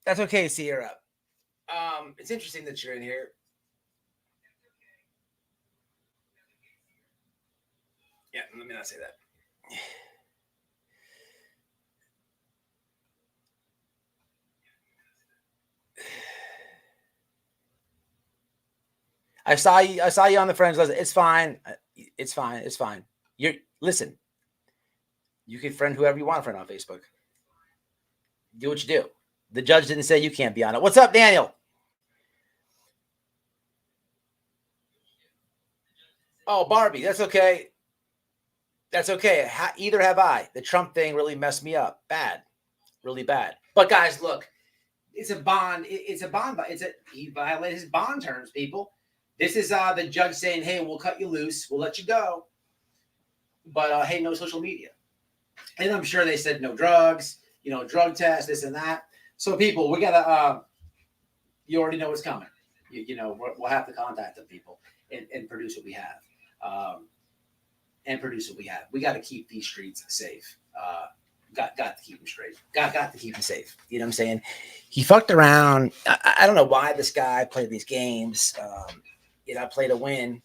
That's okay, Sierra. It's interesting that you're in here. Yeah, let me not say that. I saw you on the friends list. It's fine. Listen. You can friend whoever you want to friend on Facebook. Do what you do. The judge didn't say you can't be on it. What's up, Daniel? Oh, Barbie, that's okay. Either have I. The Trump thing really messed me up. Bad. Really bad. But guys, look. It's a bond. He violated his bond terms, people. This is the judge saying, hey, we'll cut you loose. We'll let you go. But, hey, no social media. And I'm sure they said no drugs, drug test, this and that. So people, we gotta. You already know what's coming. You know, we'll have to contact the people and produce what we have. And produce what we have. We got to keep these streets safe. Got to keep them straight. Got to keep them safe. You know what I'm saying? He fucked around. I don't know why this guy played these games. You know, I play to win.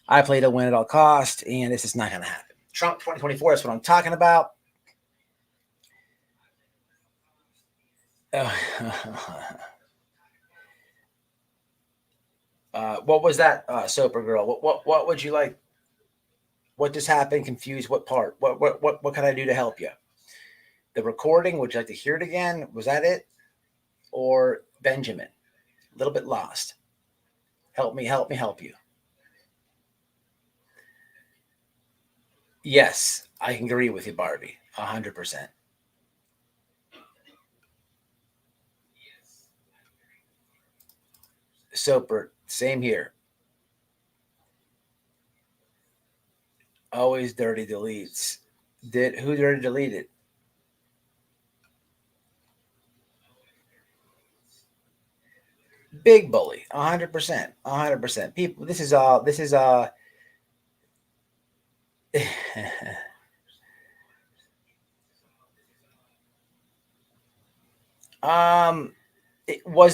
I play to win at all costs, and this is not going to happen. Trump 2024 is what I'm talking about. What was that, Soper girl? What would you like? What just happened? Confused? What part? What can I do to help you? The recording? Would you like to hear it again? Was that it? Or Benjamin? A little bit lost. Help me help you. Yes, I can agree with you, Barbie. 100%. Soper, same here. Always dirty deletes. Who dirty deleted? Big bully, 100%, 100%. People, this is was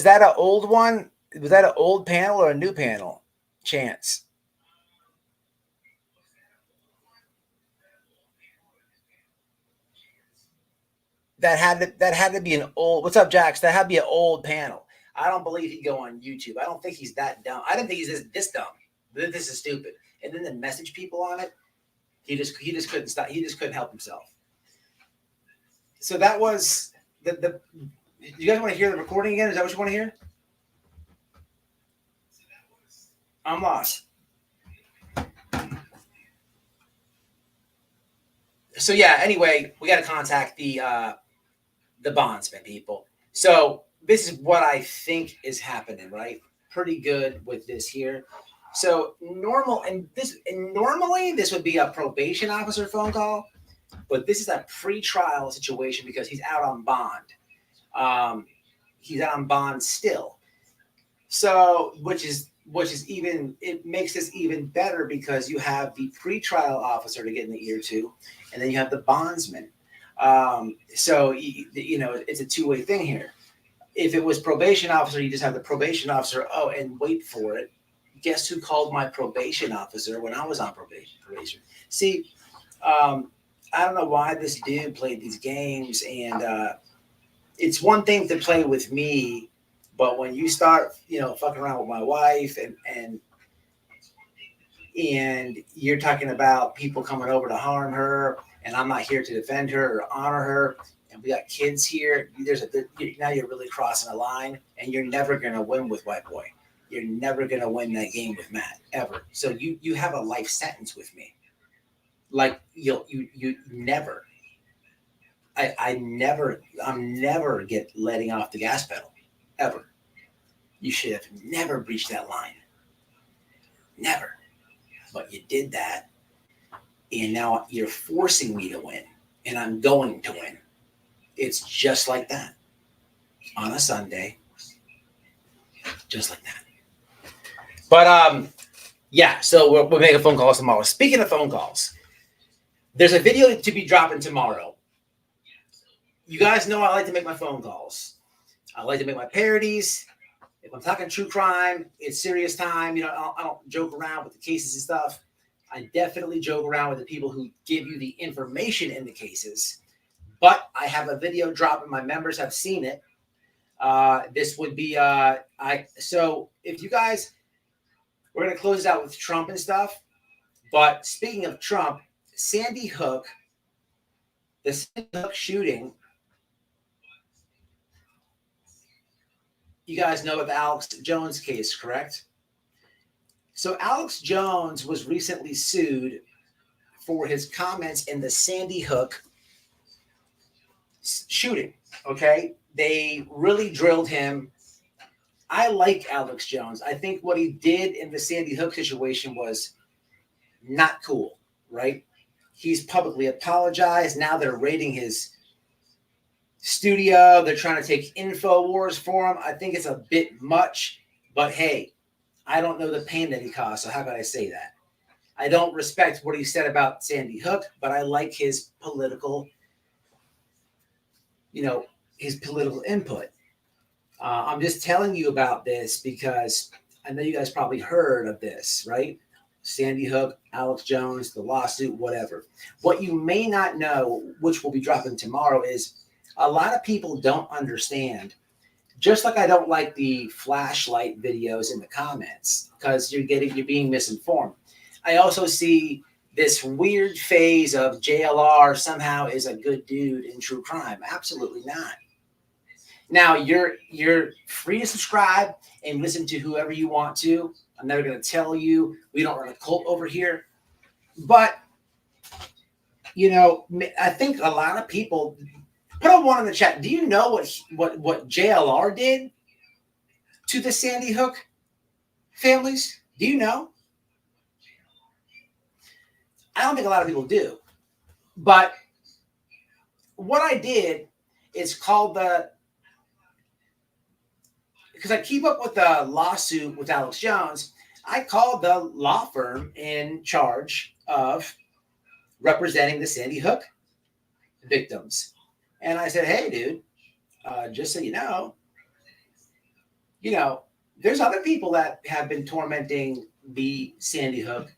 that an old one? Was that an old panel or a new panel? Chance. That had to be an old. What's up, Jax? That had to be an old panel. I don't believe he'd go on YouTube. I don't think he's that dumb. I didn't think he's this dumb. This is stupid. And then to message people on it, he just couldn't stop. He just couldn't help himself. So that was the. You guys want to hear the recording again? Is that what you want to hear? I'm lost. So yeah. Anyway, we got to contact the bondsman people. So this is what I think is happening, right? Pretty good with this here. So normally this would be a probation officer phone call, but this is a pre-trial situation because he's out on bond. He's out on bond still. So which is even, it makes this even better because you have the pre-trial officer to get in the ear to, and then you have the bondsman. So you know, it's a two-way thing here. If it was probation officer, you just have the probation officer. Oh, and wait for it. Guess who called my probation officer when I was on probation? See, I don't know why this dude played these games, and it's one thing to play with me, but when you start, you know, fucking around with my wife and you're talking about people coming over to harm her, and I'm not here to defend her or honor her, and we got kids here. Now you're really crossing a line, and you're never gonna win with White Boy. You're never gonna win that game with Matt ever. So you have a life sentence with me. Like you never. I'm never get letting off the gas pedal ever. You should have never breached that line. Never. But you did that, and now you're forcing me to win, and I'm going to win. It's just like that on a Sunday, just like that. But yeah. So we'll make a phone call tomorrow. Speaking of phone calls, there's a video to be dropping tomorrow. You guys know I like to make my phone calls. I like to make my parodies. If I'm talking true crime, it's serious time. You know, I don't joke around with the cases and stuff. I definitely joke around with the people who give you the information in the cases. But I have a video dropping. My members have seen it. This would be so if you guys, we're gonna close it out with Trump and stuff. But speaking of Trump, Sandy Hook, the Sandy Hook shooting. You guys know about the Alex Jones case, correct? So Alex Jones was recently sued for his comments in the Sandy Hook shooting, okay? They really drilled him. I like Alex Jones. I think what he did in the Sandy Hook situation was not cool, right? He's publicly apologized. Now they're raiding his studio. They're trying to take InfoWars for him. I think it's a bit much, but hey, I don't know the pain that he caused, so how could I say that? I don't respect what he said about Sandy Hook, but I like his political, his political input. I'm just telling you about this because I know you guys probably heard of this, right? Sandy Hook, Alex Jones, the lawsuit, whatever. What you may not know, which will be dropping tomorrow, is a lot of people don't understand. Just like I don't like the flashlight videos in the comments because you're being misinformed. I also see this weird phase of JLR somehow is a good dude in true crime. Absolutely not. Now you're free to subscribe and listen to whoever you want to. I'm never going to tell you we don't run a cult over here, but I think a lot of people put up one in the chat. Do you know what JLR did to the Sandy Hook families? Do you know? I don't think a lot of people do, but what I did is called because I keep up with the lawsuit with Alex Jones, I called the law firm in charge of representing the Sandy Hook victims. And I said, hey, dude, just so you know, there's other people that have been tormenting the Sandy Hook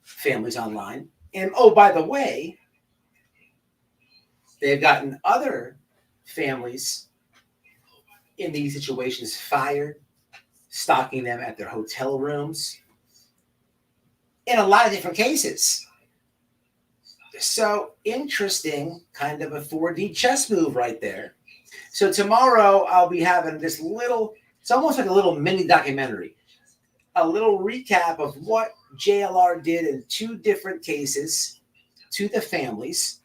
families online. And, oh, by the way, they've gotten other families in these situations fired, stalking them at their hotel rooms in a lot of different cases. So interesting, kind of a 4D chess move right there. So tomorrow I'll be having this it's almost like a little mini documentary, a little recap of what JLR did in 2 different cases to the families,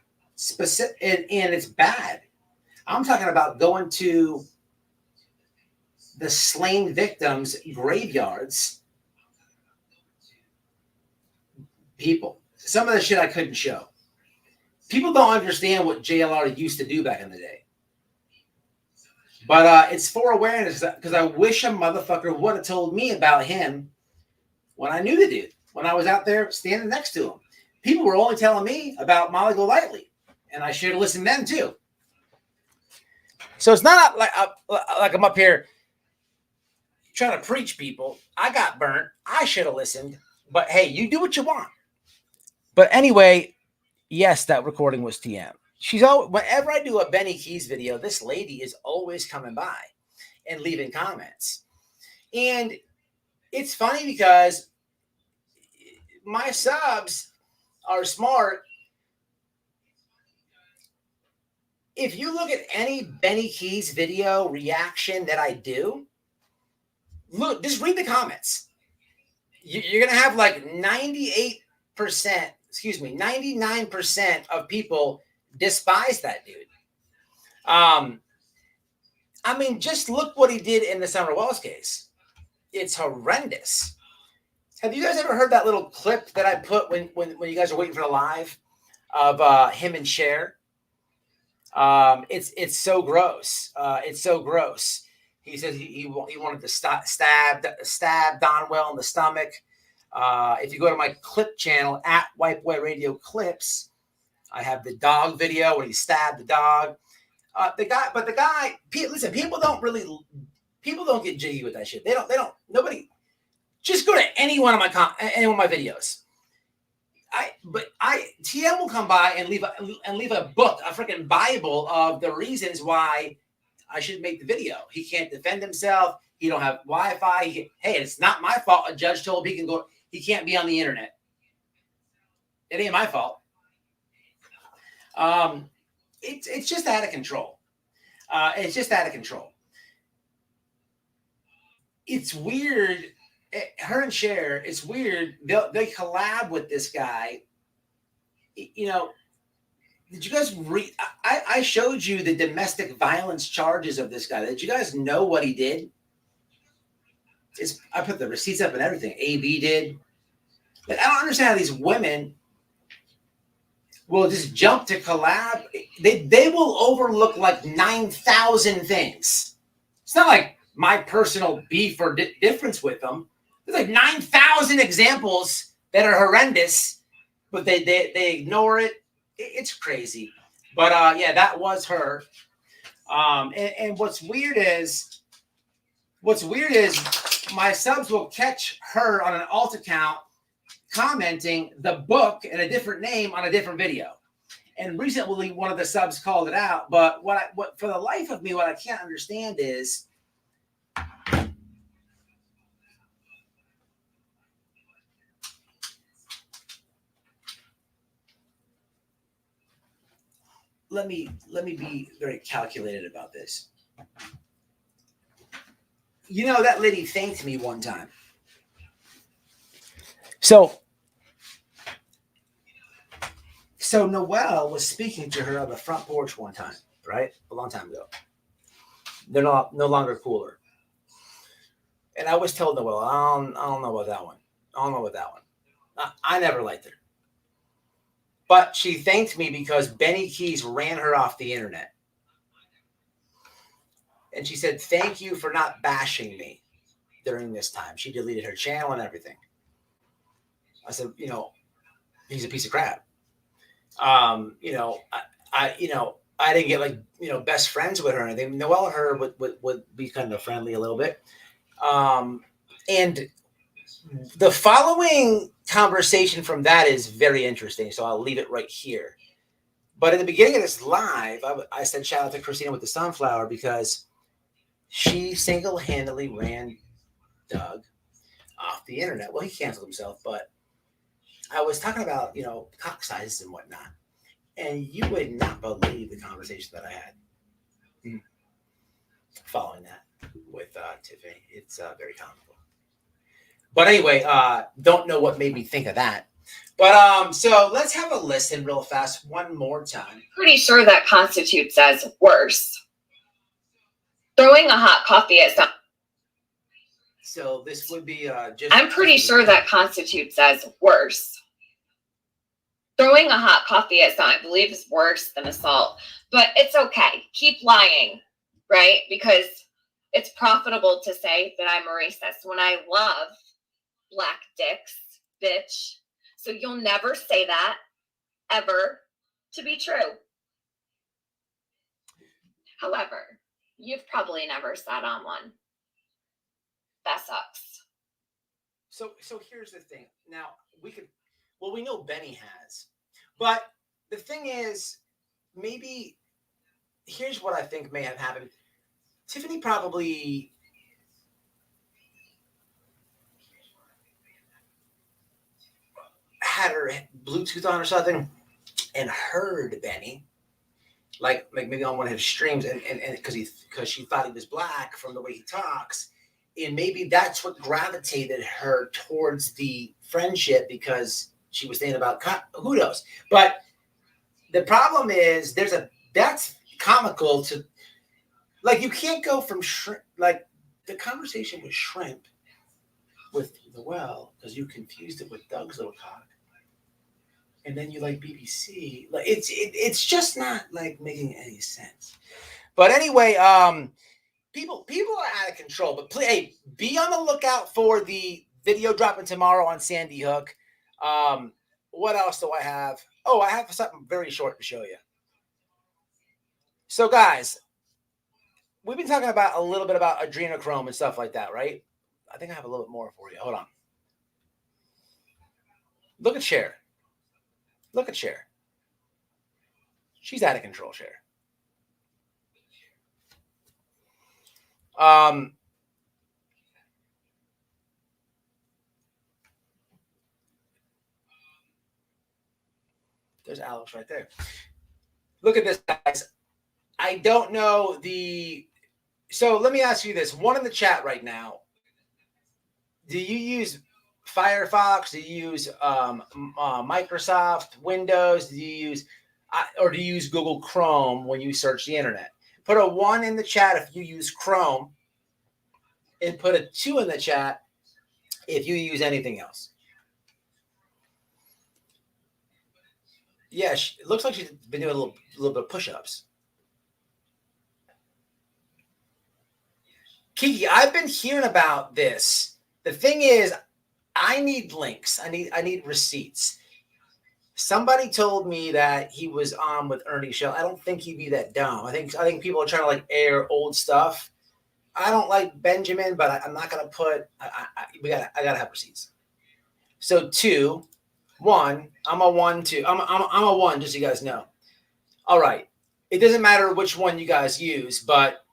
and it's bad. I'm talking about going to the slain victims' graveyards. People, some of the shit I couldn't show. People don't understand what JLR used to do back in the day. But it's for awareness because I wish a motherfucker would have told me about him when I knew the dude, when I was out there standing next to him. People were only telling me about Molly Golightly, and I should have listened then too. So it's not like I'm up here trying to preach people. I got burnt. I should have listened. But hey, you do what you want. But anyway, yes, that recording was TM. She's always, whenever I do a Benny Keyz video, this lady is always coming by and leaving comments. And it's funny because my subs are smart. If you look at any Benny Keyz video reaction that I do, look, just read the comments. You're going to have like 99% of people despise that dude. I mean, just look what he did in the Summer Wells case. It's horrendous. Have you guys ever heard that little clip that I put when you guys are waiting for the live of him and Cher? It's so gross. It's so gross. He said he wanted to stab Donwell in the stomach. If you go to my clip channel at White Boy Radio Clips, I have the dog video where he stabbed the dog. Listen, people don't get jiggy with that shit. Nobody. Just go to any one of my videos. TM will come by and leave a book, a freaking Bible of the reasons why I should make the video. He can't defend himself. He don't have Wi-Fi. Hey, it's not my fault. A judge told him he can't be on the internet. It ain't my fault. It's just out of control. It's just out of control. It's weird. Her and Cher, it's weird. They collab with this guy. You know, did you guys read? I showed you the domestic violence charges of this guy. Did you guys know what he did? I put the receipts up and everything. AB did. Like, I don't understand how these women will just jump to collab. They will overlook like 9,000 things. It's not like my personal beef or difference with them. There's like 9,000 examples that are horrendous, but they ignore it. It's crazy. But yeah, that was her. And what's weird is my subs will catch her on an alt account commenting the book in a different name on a different video. And recently one of the subs called it out. But what for the life of me, what I can't understand is let me be very calculated about this. You know, that lady thanked me one time. So Noelle was speaking to her on the front porch one time, right? A long time ago. They're no longer cooler. And I was told Noelle, I don't know about that one. I don't know about that one. I never liked her. But she thanked me because Benny Keyz ran her off the internet. And she said, thank you for not bashing me during this time. She deleted her channel and everything. I said, you know, he's a piece of crap. You know, I didn't get like, you know, best friends with her or anything. Noelle and her would be kind of friendly a little bit. And the following conversation from that is very interesting. So I'll leave it right here. But in the beginning of this live, I said, shout out to Christina with the sunflower because she single-handedly ran Doug off the internet. Well, he canceled himself, but I was talking about, you know, cock sizes and whatnot. And you would not believe the conversation that I had following that with Tiffany. It's very comical. But anyway, don't know what made me think of that. But so let's have a listen real fast one more time. Pretty sure that constitutes as worse. Throwing a hot coffee at some. So this would be just. I'm pretty sure that constitutes as worse. Throwing a hot coffee at some, I believe, is worse than assault. But it's okay. Keep lying, right? Because it's profitable to say that I'm a racist when I love black dicks, bitch. So you'll never say that ever to be true. However, you've probably never sat on one. That sucks. So here's the thing. Now we know Benny has, but the thing is, maybe here's what I think may have happened. Tiffany probably had her Bluetooth on or something and heard Benny, like maybe on one of his streams, and because she thought he was black from the way he talks, and maybe that's what gravitated her towards the friendship because she was thinking about who knows. But the problem is that's comical to, like, you can't go from shrimp, like the conversation with shrimp with Noelle because you confused it with Doug's little cock. And then you like BBC. Like it's just not like making any sense. But anyway, people are out of control. But hey, be on the lookout for the video dropping tomorrow on Sandy Hook. What else do I have? Oh, I have something very short to show you. So guys, we've been talking about a little bit about adrenochrome and stuff like that, right? I think I have a little bit more for you. Hold on. Look at Cher. Look at Cher. She's out of control, Cher. There's Alex right there. Look at this, guys. I don't know so let me ask you this. One in the chat right now. Do you use Firefox? Do you use Microsoft Windows? Do you use Google Chrome when you search the internet? Put a 1 in the chat if you use Chrome, and put a 2 in the chat if you use anything else. Yeah, it looks like she's been doing a little bit of push-ups. Kiki, I've been hearing about this. The thing is, I need links. I need receipts. Somebody told me that he was on with Ernie Shell. I don't think he'd be that dumb. I think people are trying to like air old stuff. I don't like Benjamin, but I'm not gonna put. I gotta have receipts. So 2, 1. I'm a 1, 2. I'm a 1. Just so you guys know. All right. It doesn't matter which one you guys use, but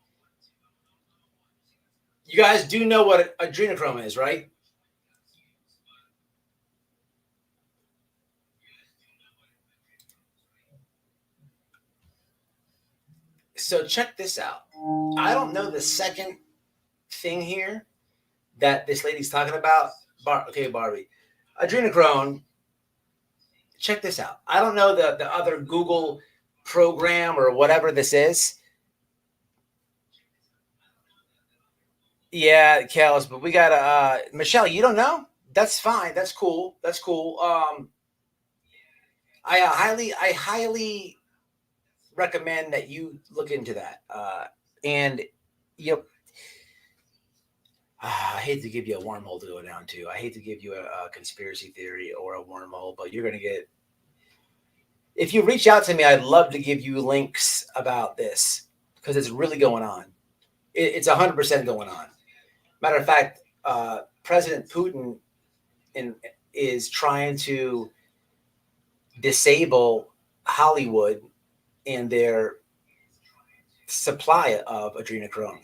you guys do know what adrenochrome is, right? So check this out. I don't know the second thing here that this lady's talking about. Okay, Barbie. Adrenochrome. Check this out. I don't know the other Google program or whatever this is. Yeah, Kels, but we got Michelle, you don't know? That's fine. That's cool. That's cool. I highly recommend that you look into that. And yep. I hate to give you a wormhole to go down to. I hate to give you a conspiracy theory or a wormhole, but you're going to get. If you reach out to me, I'd love to give you links about this because it's really going on. It's 100% going on. Matter of fact, President Putin is trying to disable Hollywood and their supply of adrenochrome.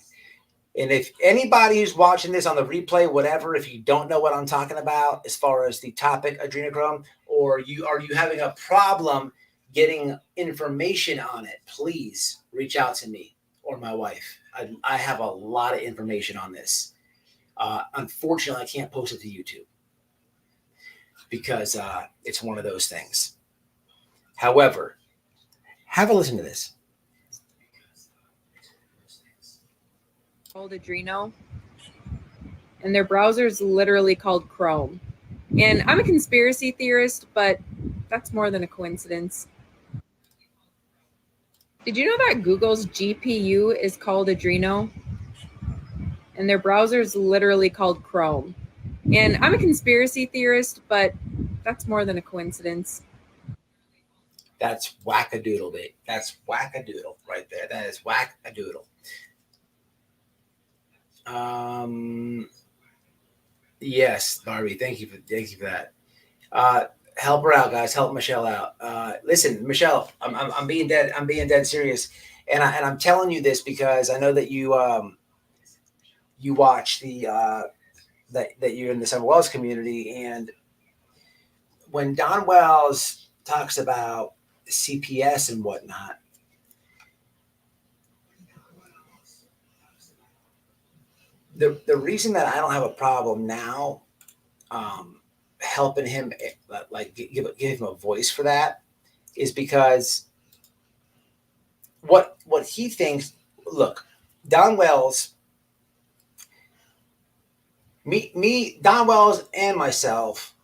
And if anybody who's watching this on the replay, whatever, if you don't know what I'm talking about as far as the topic adrenochrome, or you having a problem getting information on it, please reach out to me or my wife. I have a lot of information on this. Unfortunately, I can't post it to YouTube because it's one of those things. However, have a listen to this. Called Adreno, and their browser is literally called Chrome. And I'm a conspiracy theorist, but that's more than a coincidence. Did you know that Google's GPU is called Adreno? And their browser is literally called Chrome. And I'm a conspiracy theorist, but that's more than a coincidence. That's wackadoodle, babe. That's wackadoodle right there. That is wackadoodle. Yes, Barbie. Thank you for that. Help her out, guys. Help Michelle out. Listen, Michelle, I'm being dead serious, and I'm telling you this because I know that you watch the that you're in the Sun Wells community, and when Don Wells talks about CPS and whatnot, the reason that I don't have a problem now helping him, like give him a voice for that, is because what he thinks. Look, Don Wells, Don Wells and myself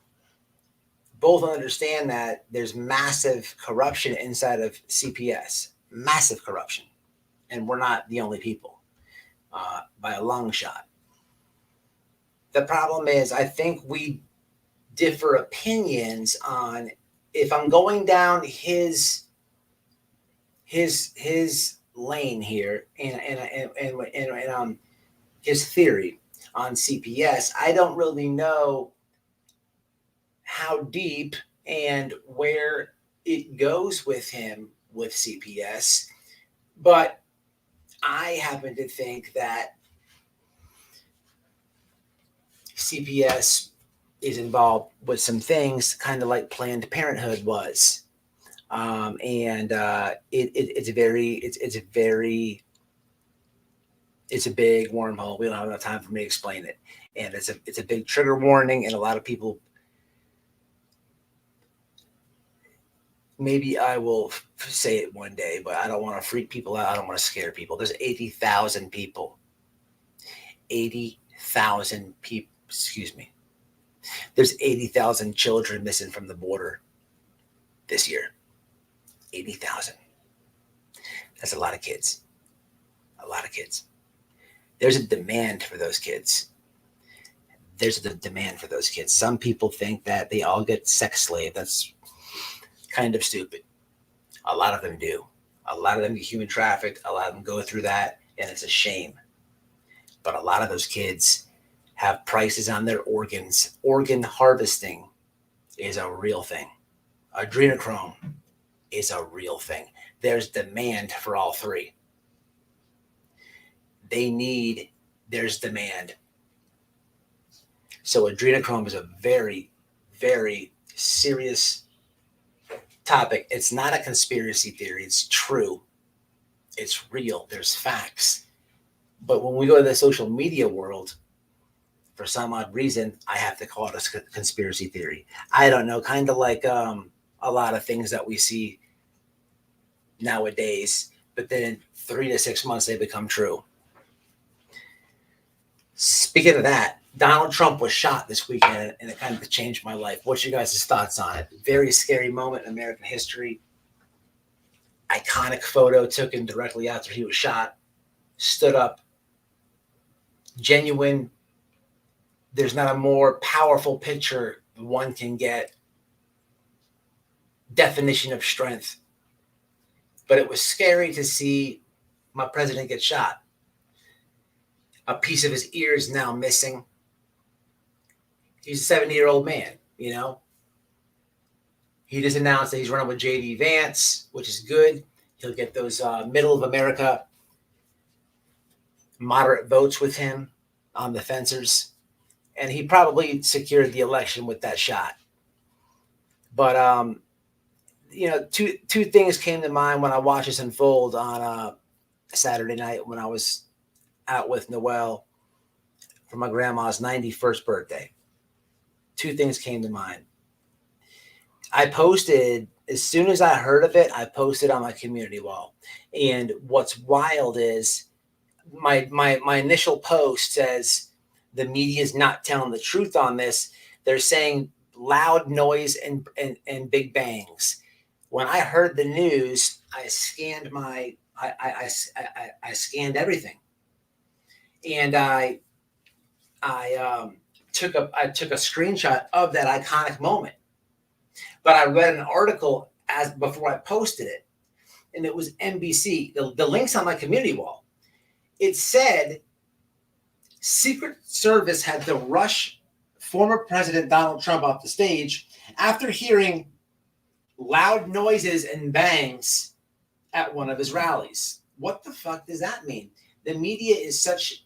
both understand that there's massive corruption inside of CPS, massive corruption, and we're not the only people. By a long shot. The problem is, I think we differ opinions on if I'm going down his lane here and his theory on CPS. I don't really know how deep and where it goes with him with CPS, but I happen to think that CPS is involved with some things kind of like Planned Parenthood was. It's a big wormhole. We don't have enough time for me to explain it. And it's a big trigger warning. And a lot of people, maybe I will say it one day, but I don't want to freak people out. I don't want to scare people. There's 80,000 people. 80,000 people. Excuse me. There's 80,000 children missing from the border this year. 80,000. That's a lot of kids. A lot of kids. There's a demand for those kids. There's a demand for those kids. Some people think that they all get sex slave. That's kind of stupid. A lot of them do. A lot of them get human trafficked. A lot of them go through that, and it's a shame. But a lot of those kids have prices on their organs. Organ harvesting is a real thing. Adrenochrome is a real thing. There's demand for all three. There's demand. So adrenochrome is a very, very serious topic. It's not a conspiracy theory. It's true. It's real. There's facts. But when we go to the social media world, for some odd reason, I have to call it a conspiracy theory. I don't know, kind of like a lot of things that we see nowadays, but then in 3 to 6 months, they become true. Speaking of that, Donald Trump was shot this weekend, and it kind of changed my life. What's your guys' thoughts on it? Very scary moment in American history. Iconic photo taken directly after he was shot. Stood up. Genuine. There's not a more powerful picture one can get. Definition of strength. But it was scary to see my president get shot. A piece of his ear is now missing. He's a 70-year-old man, you know. He just announced that he's running with J.D. Vance, which is good. He'll get those middle of America moderate votes with him on the fencers. And he probably secured the election with that shot. But, you know, two things came to mind when I watched this unfold on Saturday night when I was out with Noelle for my grandma's 91st birthday. Two things came to mind. I posted, as soon as I heard of it, I posted on my community wall. And what's wild is my initial post says the media is not telling the truth on this. They're saying loud noise and big bangs. When I heard the news, I scanned I scanned everything. And I took a screenshot of that iconic moment. But I read an article before I posted it, and it was NBC. The link's on my community wall. It said Secret Service had to rush former President Donald Trump off the stage after hearing loud noises and bangs at one of his rallies. What the fuck does that mean? The media is such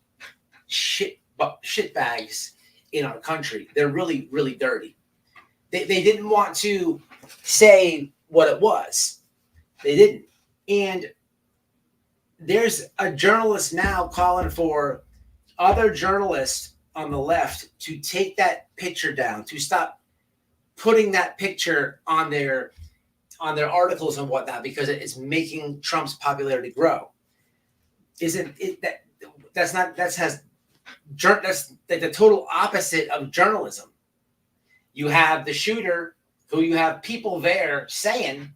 shitbags in our country. They're really, really dirty. They didn't want to say what it was. They didn't. And there's a journalist now calling for other journalists on the left to take that picture down, to stop putting that picture on their articles and whatnot, because it's making Trump's popularity grow. Isn't it that's the total opposite of journalism. You have the shooter, who you have people there saying,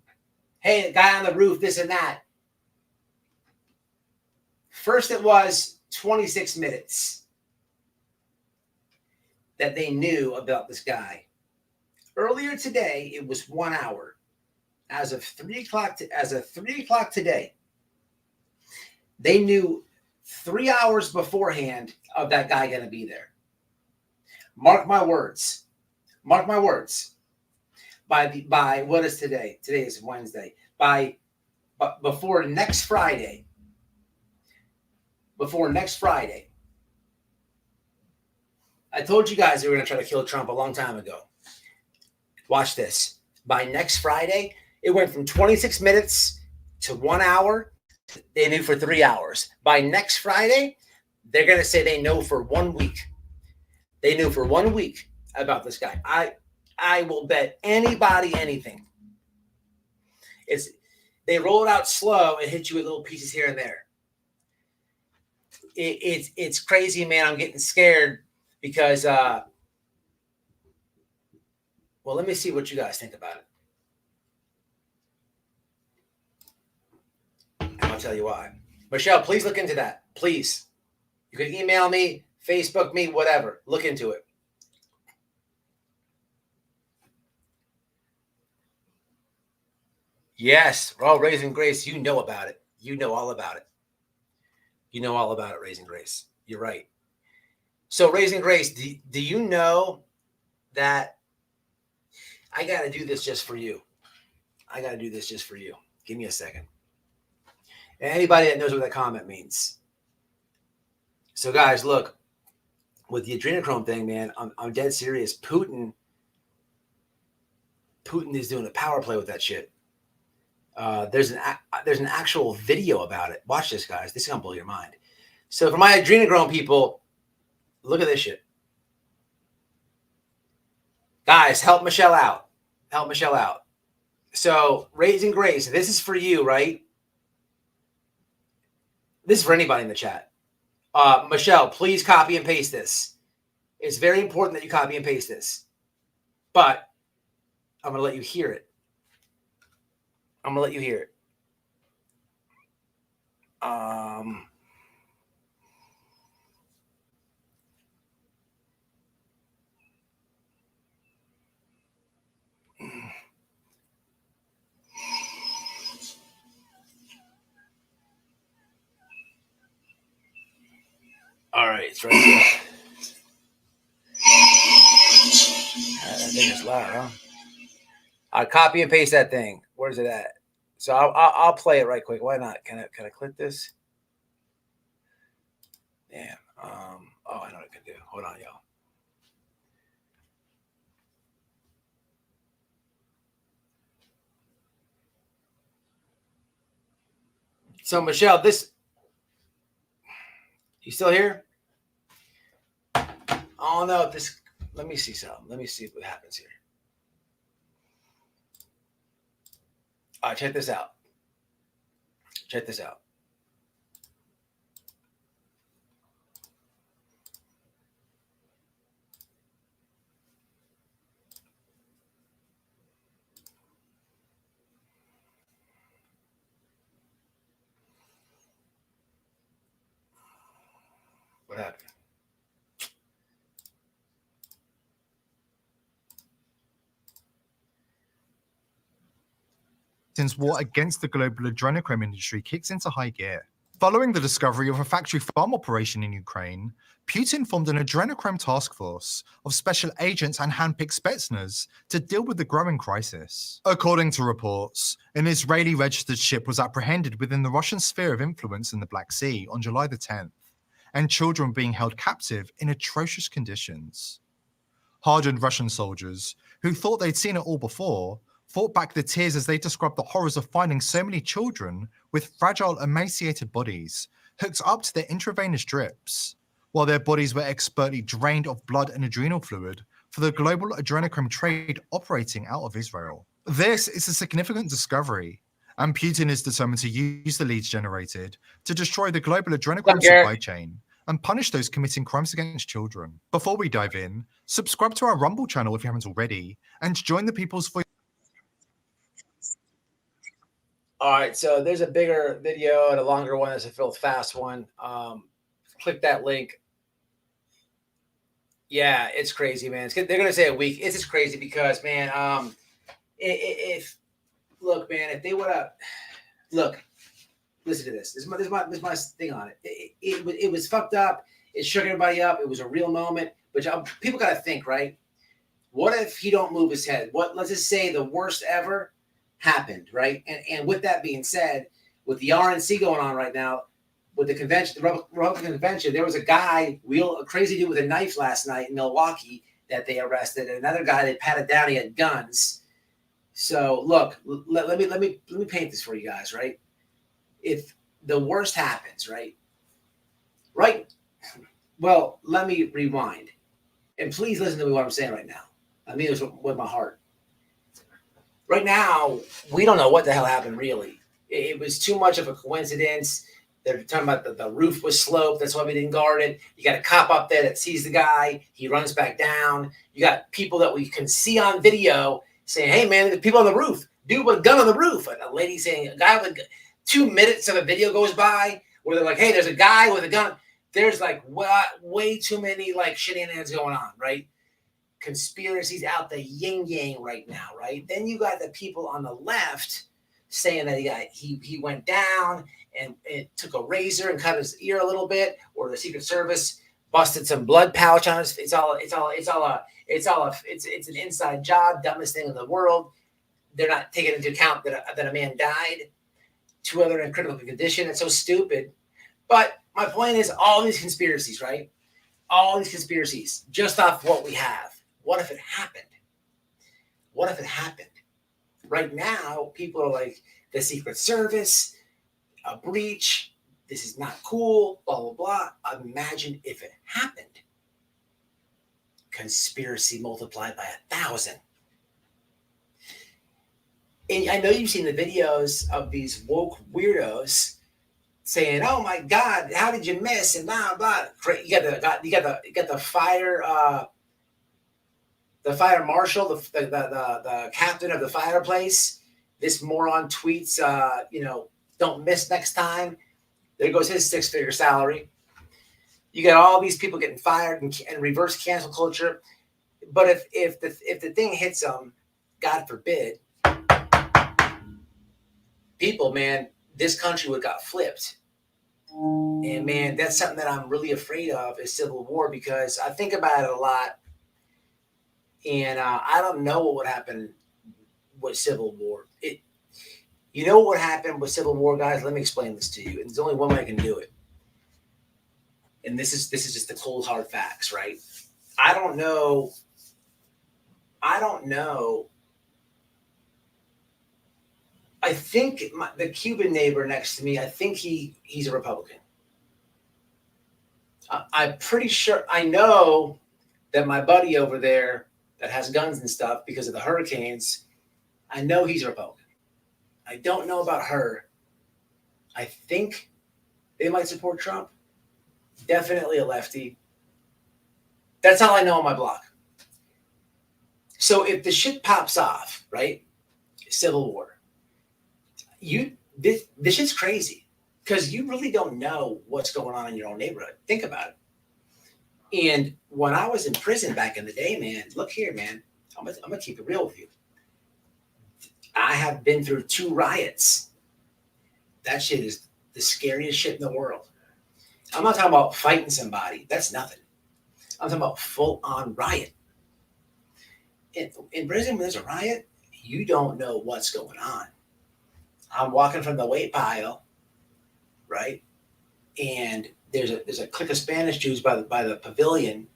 hey, the guy on the roof, this and that. First, it was 26 minutes that they knew about this guy. Earlier today, it was 1 hour. As of 3 o'clock today, they knew 3 hours beforehand of that guy going to be there. Mark my words. Mark my words. By what is today? Today is Wednesday. Before next Friday. I told you guys they were going to try to kill Trump a long time ago. Watch this. By next Friday, it went from 26 minutes to 1 hour. They knew for 3 hours. By next Friday, they're going to say they know for 1 week. They knew for 1 week about this guy. I will bet anybody anything. They roll it out slow and hit you with little pieces here and there. It's crazy, man. I'm getting scared because well, let me see what you guys think about it. I'll tell you why. Michelle, please look into that. Please. You can email me, Facebook me, whatever. Look into it. Yes. Oh, Raising Grace, you know about it. You know all about it. You know all about it, Raising Grace. You're right. So, Raising Grace, do you know that I got to do this just for you? I got to do this just for you. Give me a second. And anybody that knows what that comment means. So, guys, look, with the adrenochrome thing, man, I'm dead serious. Putin is doing a power play with that shit. There's an actual video about it. Watch this, guys. This is gonna blow your mind. So, for my adrenochrome people, look at this shit. Guys, help Michelle out. Help Michelle out. So, Raising Grace, this is for you, right? This is for anybody in the chat. Michelle, please copy and paste this. It's very important that you copy and paste this. But I'm going to let you hear it. I'm going to let you hear it. All right, it's right here. That thing is loud, huh? I copy and paste that thing. Where's it at? So I'll play it right quick. Why not? Can I click this? Damn. Oh, I know what I can do. Hold on, y'all. So Michelle, you still here? Oh no, let me see something. Let me see what happens here. All right, check this out. Check this out. What happened? Putin's war against the global adrenochrome industry kicks into high gear. Following the discovery of a factory farm operation in Ukraine, Putin formed an adrenochrome task force of special agents and handpicked Spetsnaz to deal with the growing crisis. According to reports, an Israeli registered ship was apprehended within the Russian sphere of influence in the Black Sea on July the 10th, and children being held captive in atrocious conditions. Hardened Russian soldiers, who thought they'd seen it all before, fought back the tears as they described the horrors of finding so many children with fragile, emaciated bodies hooked up to their intravenous drips, while their bodies were expertly drained of blood and adrenal fluid for the global adrenochrome trade operating out of Israel. This is a significant discovery, and Putin is determined to use the leads generated to destroy the global adrenochrome supply chain and punish those committing crimes against children. Before we dive in, subscribe to our Rumble channel if you haven't already, and join the People's Voice. All right, so there's a bigger video and a longer one. There's a real fast one. Click that link. Yeah, it's crazy, man. They're gonna say a week. It's just crazy because, man, look, man, if they would have look, listen to this. This is my thing on it. It was fucked up. It shook everybody up. It was a real moment. But people got to think, right? What if he don't move his head? Let's just say the worst ever happened, right? And with that being said, with the RNC going on right now, with the convention, the Republican convention, there was a guy, a crazy dude with a knife last night in Milwaukee that they arrested, and another guy they patted down. He had guns. So look, let me paint this for you guys, right? If the worst happens, right? Well, let me rewind, and please listen to what I'm saying right now. I mean this with my heart. Right now, we don't know what the hell happened, really. It was too much of a coincidence. They're talking about the roof was sloped. That's why we didn't guard it. You got a cop up there that sees the guy. He runs back down. You got people that we can see on video saying, hey, man, the people on the roof. Dude with a gun on the roof. And a lady saying, a guy with a gun. 2 minutes of a video goes by where they're like, hey, there's a guy with a gun. There's like way too many like shenanigans going on, right? Conspiracies out the yin yang right now, right? Then you got the people on the left saying that he went down and it took a razor and cut his ear a little bit, or the Secret Service busted some blood pouch on his. It's an inside job, dumbest thing in the world. They're not taking into account that a man died, 2 other in critical condition. It's so stupid. But my point is, all these conspiracies, right? All these conspiracies, just off what we have. What if it happened? What if it happened? Right now, people are like, the Secret Service, a breach, this is not cool, blah, blah, blah. Imagine if it happened. Conspiracy multiplied by 1,000. And I know you've seen the videos of these woke weirdos saying, "Oh my God, how did you miss?" and blah blah. You got the fire marshal, the captain of the fireplace. This moron tweets, "Don't miss next time." There goes his 6-figure salary. You got all these people getting fired and reverse cancel culture. But if the thing hits them, God forbid, people, man, this country would have got flipped. And man, that's something that I'm really afraid of is civil war, because I think about it a lot. And I don't know what would happen with civil war. You know what happened with civil war, guys? Let me explain this to you. And there's only one way I can do it. And this is just the cold hard facts, right? I don't know. I think the Cuban neighbor next to me, I think he's a Republican. I'm pretty sure. I know that my buddy over there that has guns and stuff because of the hurricanes, I know he's a Republican. I don't know about her. I think they might support Trump. Definitely a lefty. That's all I know on my block. So if the shit pops off, right? Civil war. This shit's crazy, because you really don't know what's going on in your own neighborhood. Think about it. And when I was in prison back in the day, man, look here, man, I'm gonna keep it real with you. I have been through 2 riots. That shit is the scariest shit in the world. I'm not talking about fighting somebody. That's nothing. I'm talking about full-on riot. In prison, when there's a riot, you don't know what's going on. I'm walking from the weight pile, right? And there's a clique of Spanish Jews by the pavilion,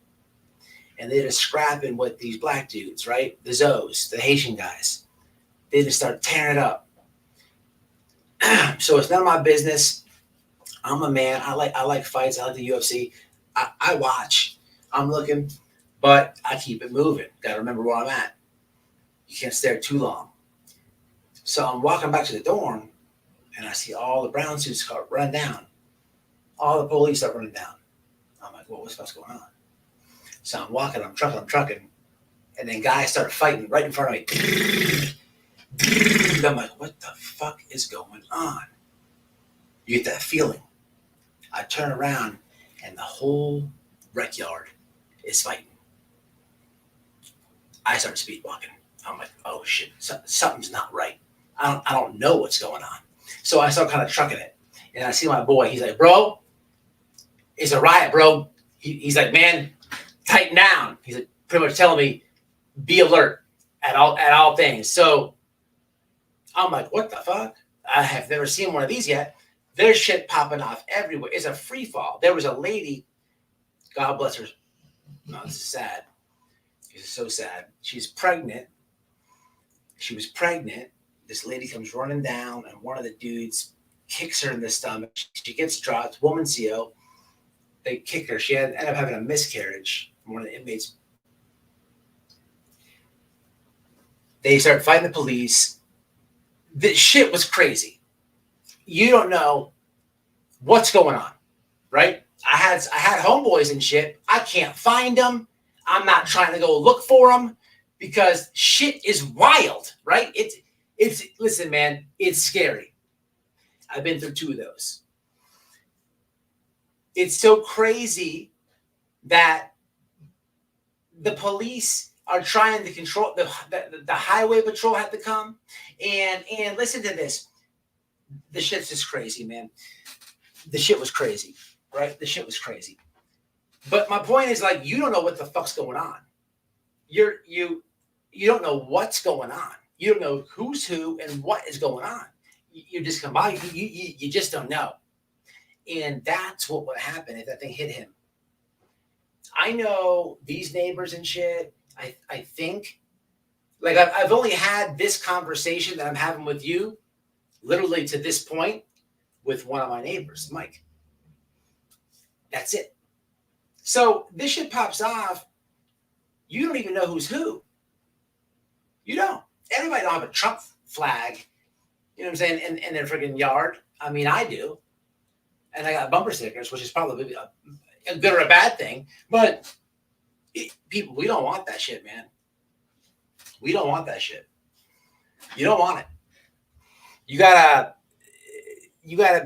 and they're just scrapping with these black dudes, right? The Zos, the Haitian guys. They just start tearing it up. So it's none of my business. I'm a man. I like fights. I like the UFC. I watch. I'm looking, but I keep it moving. Got to remember where I'm at. You can't stare too long. So I'm walking back to the dorm, and I see all the brown suits run down. All the police start running down. I'm like, what's going on? So I'm walking, I'm trucking, and then guys start fighting right in front of me. I'm like, what the fuck is going on? You get that feeling. I turn around, and the whole rec yard is fighting. I start speed walking. I'm like, oh shit, something's not right. I don't know what's going on. So I start kind of trucking it. And I see my boy. He's like, bro, it's a riot, bro. He's like, man, tighten down. He's like, pretty much telling me, be alert at all things. So I'm like, what the fuck? I have never seen one of these yet. There's shit popping off everywhere. It's a free fall. There was a lady, God bless her. No, this is sad. This is so sad. She's pregnant. She was pregnant. This lady comes running down, and one of the dudes kicks her in the stomach. She gets dropped. Woman CO. They kick her. She ended up having a miscarriage from one of the inmates. They start fighting the police. This shit was crazy. You don't know what's going on, right? I had homeboys and shit. I can't find them. I'm not trying to go look for them because shit is wild, right? It's listen, man, it's scary. I've been through 2 of those. It's so crazy that the police are trying to control the highway patrol had to come and listen to this. The shit's just crazy, man. The shit was crazy, right? The shit was crazy. But my point is, like, you don't know what the fuck's going on. You don't know what's going on. You don't know who's who and what is going on. You just come by. You just don't know. And that's what would happen if that thing hit him. I know these neighbors and shit. I think, like, I've only had this conversation that I'm having with you, literally to this point, with one of my neighbors, Mike. That's it. So this shit pops off. You don't even know who's who. You don't. Everybody don't have a Trump flag, you know what I'm saying, in their freaking yard. I mean, I do. And I got bumper stickers, which is probably a good or a bad thing. But people, we don't want that shit, man. We don't want that shit. You don't want it. You gotta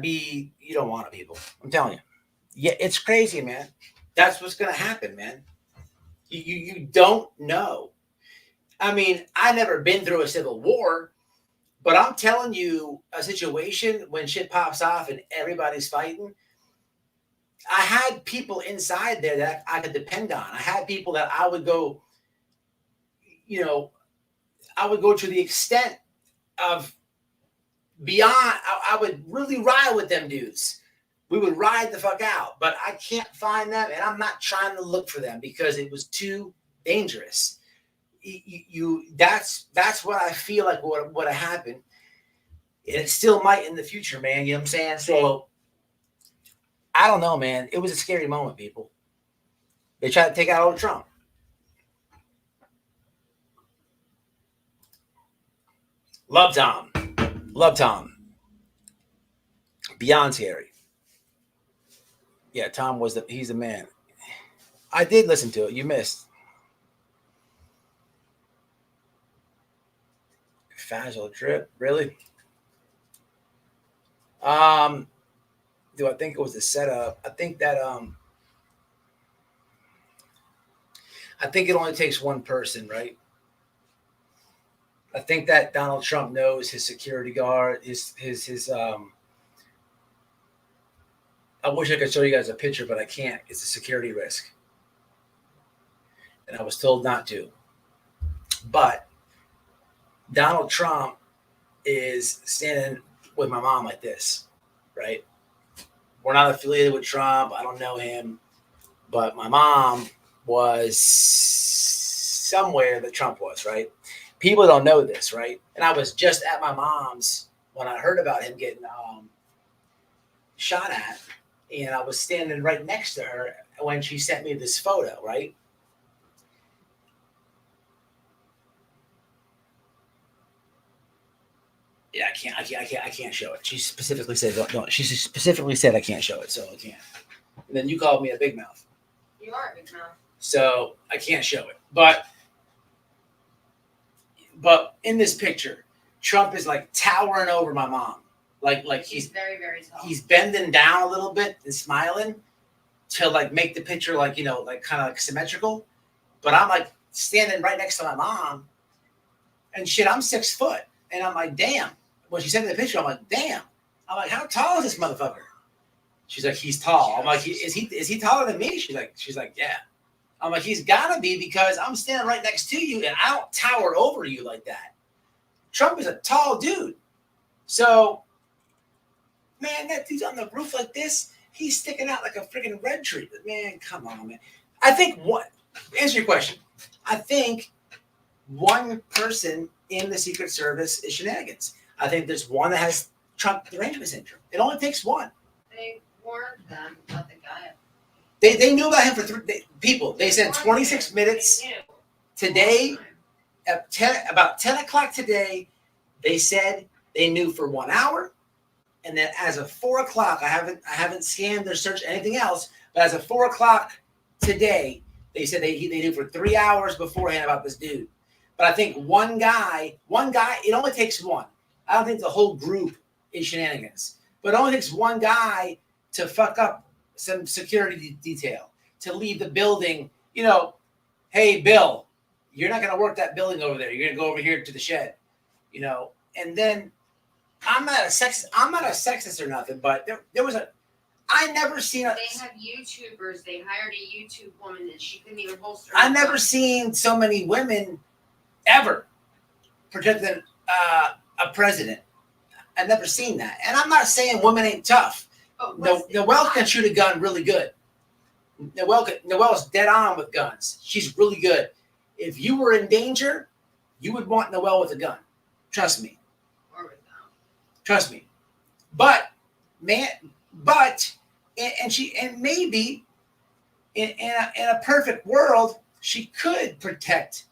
be, you don't want it, people. I'm telling you. Yeah, it's crazy, man. That's what's gonna happen, man. You don't know. I mean, I've never been through a civil war, but I'm telling you, a situation when shit pops off and everybody's fighting, I had people inside there that I could depend on. I had people that I would go, you know, I would go to the extent of beyond, I would really ride with them dudes. We would ride the fuck out, but I can't find them, and I'm not trying to look for them because it was too dangerous. That's what I feel like would have happened, and it still might in the future, man. You know what I'm saying? So I don't know, man. It was a scary moment, people. They tried to take out old Trump. Love Tom. Love Tom. Beyond scary. Yeah, Tom he's the man. I did listen to it. You missed. Fazal drip, really? Do I think it was the setup? I think that I think it only takes one person, right? I think that Donald Trump knows his security guard, his I wish I could show you guys a picture, but I can't. It's a security risk. And I was told not to. But Donald Trump is standing with my mom like this, right? We're not affiliated with Trump. I don't know him. But my mom was somewhere that Trump was, right? People don't know this, right? And I was just at my mom's when I heard about him getting shot at. And I was standing right next to her when she sent me this photo, right? Yeah, I can't show it. She specifically said no. She specifically said I can't show it, so I can't. And then you called me a big mouth. You are a big mouth. So I can't show it. But in this picture, Trump is like towering over my mom. Like he's very, very tall. He's bending down a little bit and smiling to like make the picture like, you know, like kind of like symmetrical. But I'm like standing right next to my mom and shit, I'm 6 foot. And I'm like, damn. When she sent me the picture, I'm like, damn. I'm like, how tall is this motherfucker? She's like, he's tall. I'm like, is he taller than me? She's like, yeah. I'm like, he's gotta be because I'm standing right next to you and I don't tower over you like that. Trump is a tall dude. So, man, that dude's on the roof like this. He's sticking out like a freaking red tree. But man, come on, man. I think answer your question. I think one person in the Secret Service is shenanigans. I think there's one that has Trump derangement syndrome. It only takes one. They warned them about the guy. They knew about him for people. They said 26 minutes today at about 10 o'clock today. They said they knew for 1 hour. And then as of 4 o'clock, I haven't scanned or searched anything else, but as of 4 o'clock today, they said they knew for 3 hours beforehand about this dude. But I think one guy, it only takes one. I don't think the whole group is shenanigans. But it only takes one guy to fuck up some security detail, to leave the building, hey, Bill, you're not going to work that building over there. You're going to go over here to the shed, and then I'm not a sexist or nothing, but there was I never seen They have YouTubers. They hired a YouTube woman and she couldn't even holster. I never seen so many women ever protecting a president. I've never seen that. And I'm not saying women ain't tough. Noelle can shoot a gun really good. Noelle's dead on with guns. She's really good. If you were in danger, you would want Noelle with a gun. Trust me. Trust me. But maybe in a perfect world, she could protect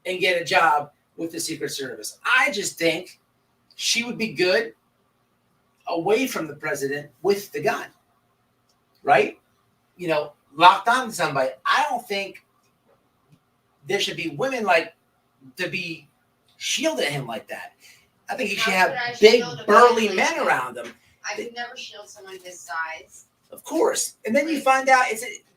and get a job with the Secret Service. I just think she would be good away from the president with the gun, right? Locked on to somebody. I don't think there should be women to be shielding him like that. I think he should have big, burly men around him. I could never shield someone his size. Of course. And then you find out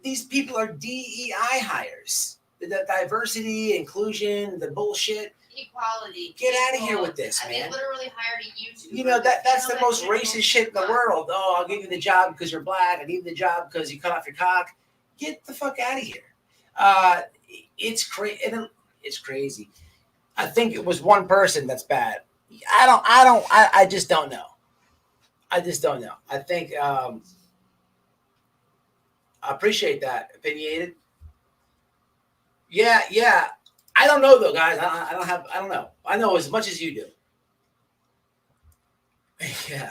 these people are DEI hires. The diversity, inclusion, the bullshit. Equality. Get out of here with this, man. They literally hired a YouTuber. That's the most racist shit in the world. Oh, I'll give you the job because you're black. I'll give you the job because you cut off your cock. Get the fuck out of here. It's crazy. It's crazy. I think it was one person that's bad. I just don't know. I think I appreciate that. Opinionated. Yeah. I don't know though, guys. I don't know. I know as much as you do.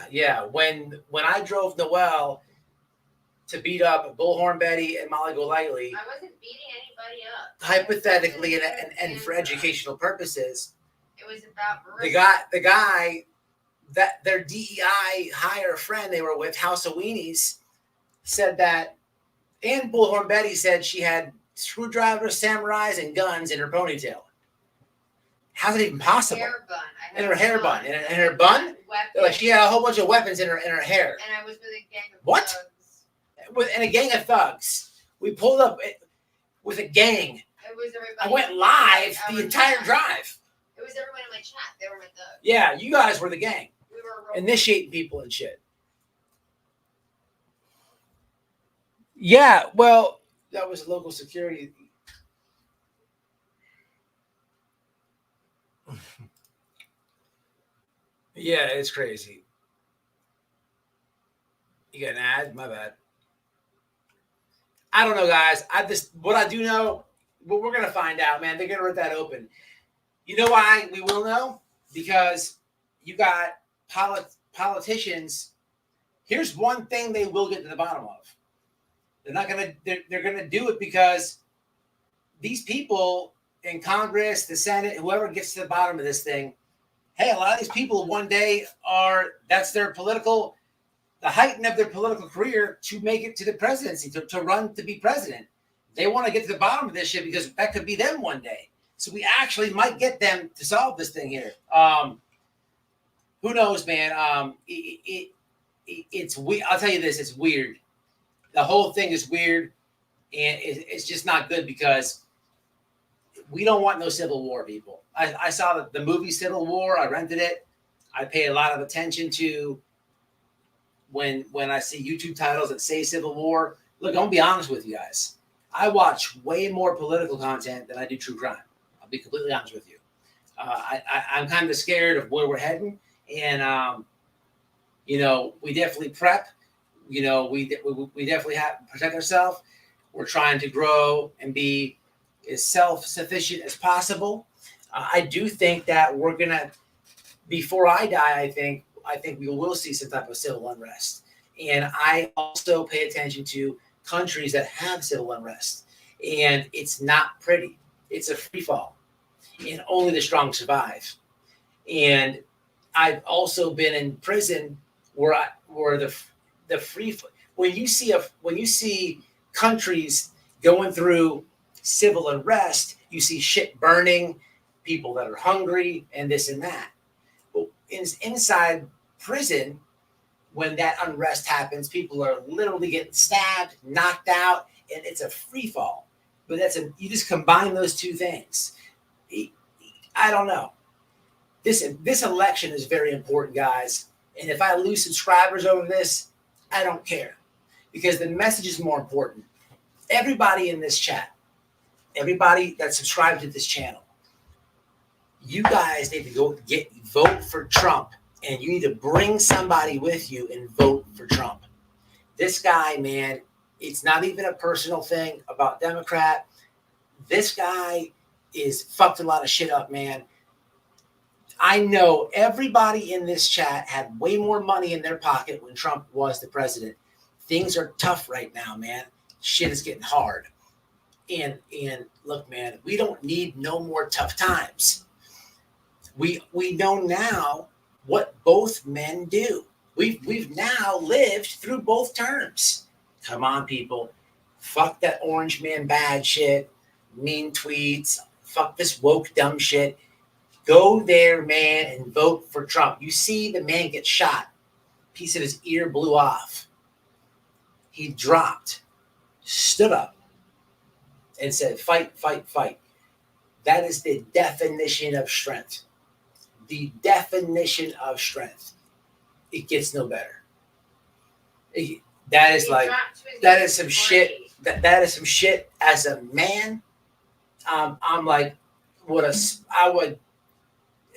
Yeah. When I drove Noelle to beat up Bullhorn Betty and Molly Golightly, I wasn't beating anybody up. Hypothetically and for educational purposes. It was about the guy that their DEI hire friend they were with, House of Weenies, said that, and Bullhorn Betty said she had screwdrivers, samurais, and guns in her ponytail. How's it even possible? In her hair bun. In her bun? Like she had a whole bunch of weapons in her hair. And I was with a gang of thugs. In a gang of thugs. We pulled up with a gang. It was everybody. I went live the entire drive. It was everyone in my chat. They were my thugs. Yeah, you guys were the gang. We were initiating people and shit. Yeah, well, that was local security. Yeah, it's crazy. You got an ad? My bad. I don't know, guys. What I do know, but we're gonna find out, man. They're gonna rip that open. You know why we will know? Because you got politicians. Here's one thing they will get to the bottom of. They're gonna do it because these people in Congress, the Senate, whoever gets to the bottom of this thing, hey, a lot of these people one day that's their political, the height of their political career to make it to the presidency, to run to be president. They want to get to the bottom of this shit because that could be them one day. So we actually might get them to solve this thing here. Who knows, man? It's weird. I'll tell you this, it's weird. The whole thing is weird, and it's just not good because we don't want no civil war, people. I saw the movie Civil War. I rented it. I pay a lot of attention to when I see YouTube titles that say Civil War. Look, I'm gonna be honest with you guys. I watch way more political content than I do true crime. I'll be completely honest with you. I'm kind of scared of where we're heading, and we definitely prep. We definitely have to protect ourselves. We're trying to grow and be as self-sufficient as possible. I do think that we're gonna, before I die, I think we will see some type of civil unrest. And I also pay attention to countries that have civil unrest, and it's not pretty. It's a free fall, and only the strong survive. And I've also been in prison where the free, when you see countries going through civil unrest, you see shit burning, people that are hungry, and this and that. But inside prison, when that unrest happens, people are literally getting stabbed, knocked out, and it's a free fall. But you just combine those two things. I don't know. This election is very important, guys. And if I lose subscribers over this, I don't care, because the message is more important. Everybody in this chat, everybody that's subscribed to this channel, you guys need to go vote for Trump, and you need to bring somebody with you and vote for Trump. This guy, man, it's not even a personal thing about Democrat. This guy is fucked a lot of shit up, man. I know everybody in this chat had way more money in their pocket when Trump was the president. Things are tough right now, man. Shit is getting hard. And look, man, we don't need no more tough times. We know now what both men do. We've now lived through both terms. Come on, people. Fuck that orange man bad shit, mean tweets, fuck this woke dumb shit. Go there, man, and vote for Trump. You see the man get shot. Piece of his ear blew off. He dropped, stood up, and said, fight, fight, fight. That is the definition of strength. The definition of strength. It gets no better. That is some shit. That is some shit. As a man, I'm like, I would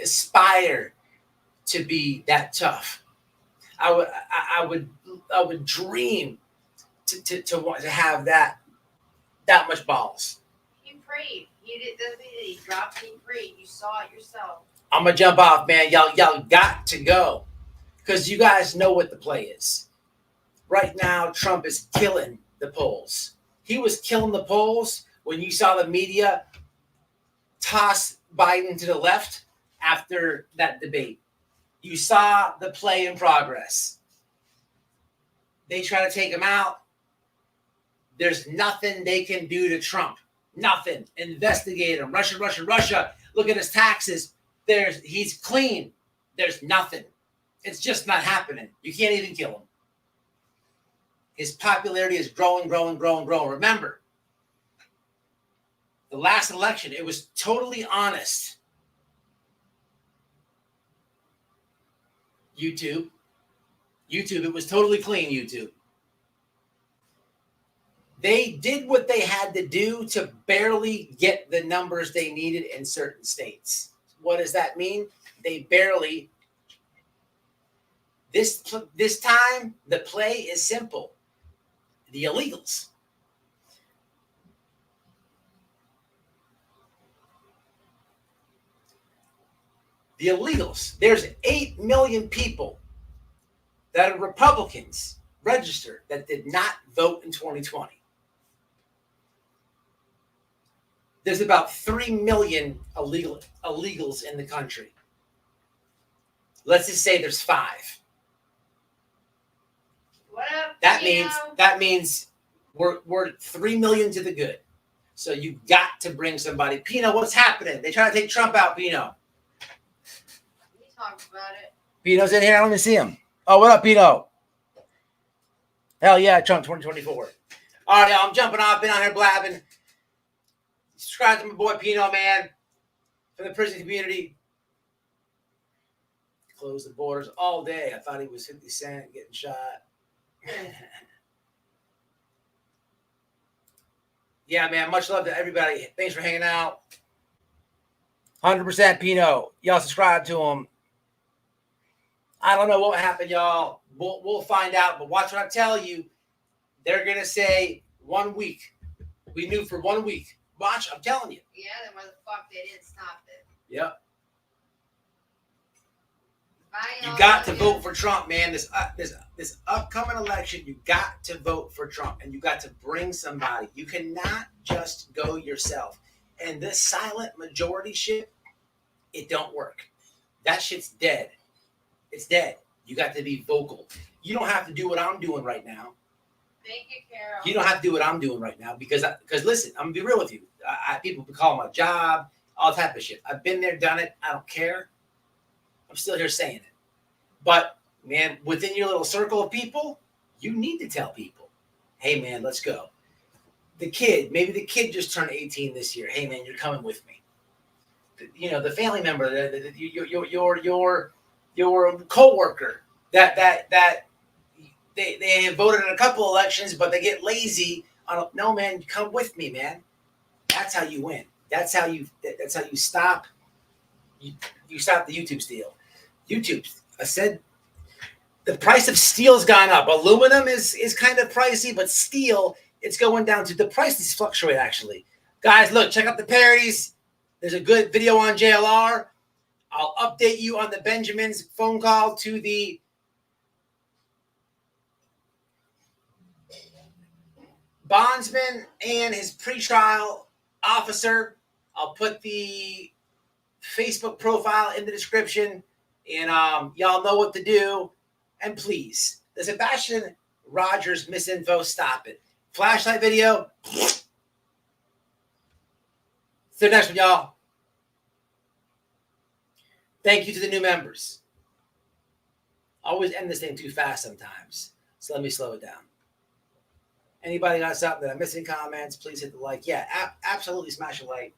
aspire to be that tough. I would dream to want to have that much balls. He prayed. He did the thing that he dropped. He prayed. You saw it yourself. I'm gonna jump off, man. Y'all got to go, because you guys know what the play is. Right now, Trump is killing the polls. He was killing the polls when you saw the media toss Biden to the left after that debate. You saw the play in progress. They try to take him out. There's nothing they can do to Trump. Nothing. Investigate him. Russia. Look at his taxes. He's clean. There's nothing. It's just not happening. You can't even kill him. His popularity is growing. Remember, the last election, it was totally honest. YouTube, it was totally clean, YouTube. They did what they had to do to barely get the numbers they needed in certain states. What does that mean? They barely. This time, the play is simple. The illegals. The illegals. There's 8 million people that are Republicans registered that did not vote in 2020. There's about 3 million illegals in the country. Let's just say there's 5. What up? That means we're 3 million to the good. So you got to bring somebody. Pino, what's happening? They try to take Trump out, Pino. We talked about it. Pino's in here. Let me see him. Oh, what up, Pino? Hell yeah, Trump 2024. All right, y'all, I'm jumping off. Been on here blabbing. Subscribe to my boy Pino, man. For the prison community. Close the borders all day. I thought he was 50 Cent getting shot. Yeah, man. Much love to everybody. Thanks for hanging out. 100% Pino. Y'all subscribe to him. I don't know what happened, y'all. We'll find out. But watch what I tell you. They're going to say 1 week. We knew for 1 week. Watch, I'm telling you. Yeah, then why the fuck they didn't stop it? Yep. Bye, You y'all. got to vote for Trump, man. This upcoming election, you got to vote for Trump, and you got to bring somebody. You cannot just go yourself. And this silent majority shit, it don't work. That shit's dead. It's dead. You got to be vocal. You don't have to do what I'm doing right now. Thank you, Carol. You don't have to do what I'm doing right now because listen, I'm gonna be real with you. People call my job, all type of shit. I've been there, done it. I don't care. I'm still here saying it. But man, within your little circle of people, you need to tell people, hey, man, let's go. Maybe the kid just turned 18 this year. Hey, man, you're coming with me. You know, the family member, your coworker that they have voted in a couple elections, but they get lazy. No, man, come with me, man. That's how you win. That's how you stop. You stop the YouTube steal. YouTube, I said, the price of steel's gone up. Aluminum is kind of pricey, but steel, it's going down to the prices fluctuate actually. Guys, look, check out the parodies. There's a good video on JLR. I'll update you on the Benjamin's phone call to the bondsman and his pretrial officer. I'll put the Facebook profile in the description, and y'all know what to do. And please, the Sebastian Rogers misinfo, stop it. Flashlight video. See you next one, y'all. Thank you to the new members. I always end this thing too fast sometimes, so let me slow it down. Anybody got something that I'm missing comments, please hit the like. Yeah, absolutely smash a like.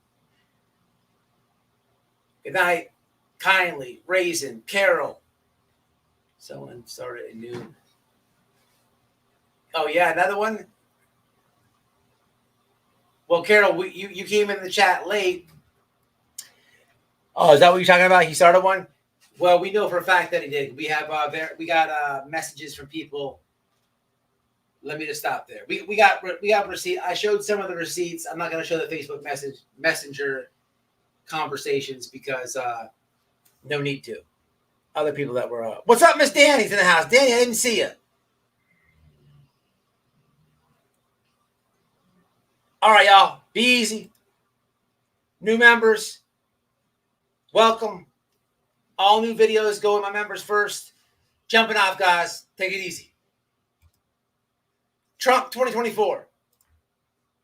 Good night. Kindly, Raisin, Carol. Someone started a new. Oh, yeah, another one? Well, Carol, you came in the chat late. Oh, is that what you're talking about? He started one? Well, we know for a fact that he did. We got messages from people. Let me just stop there. We got receipt. I showed some of the receipts. I'm not going to show the Facebook messenger conversations because no need to. Other people that were what's up, Miss Danny's in the house. Danny, I didn't see you. All right, y'all. Be easy. New members, welcome. All new videos go with my members first. Jumping off, guys. Take it easy. Trump 2024.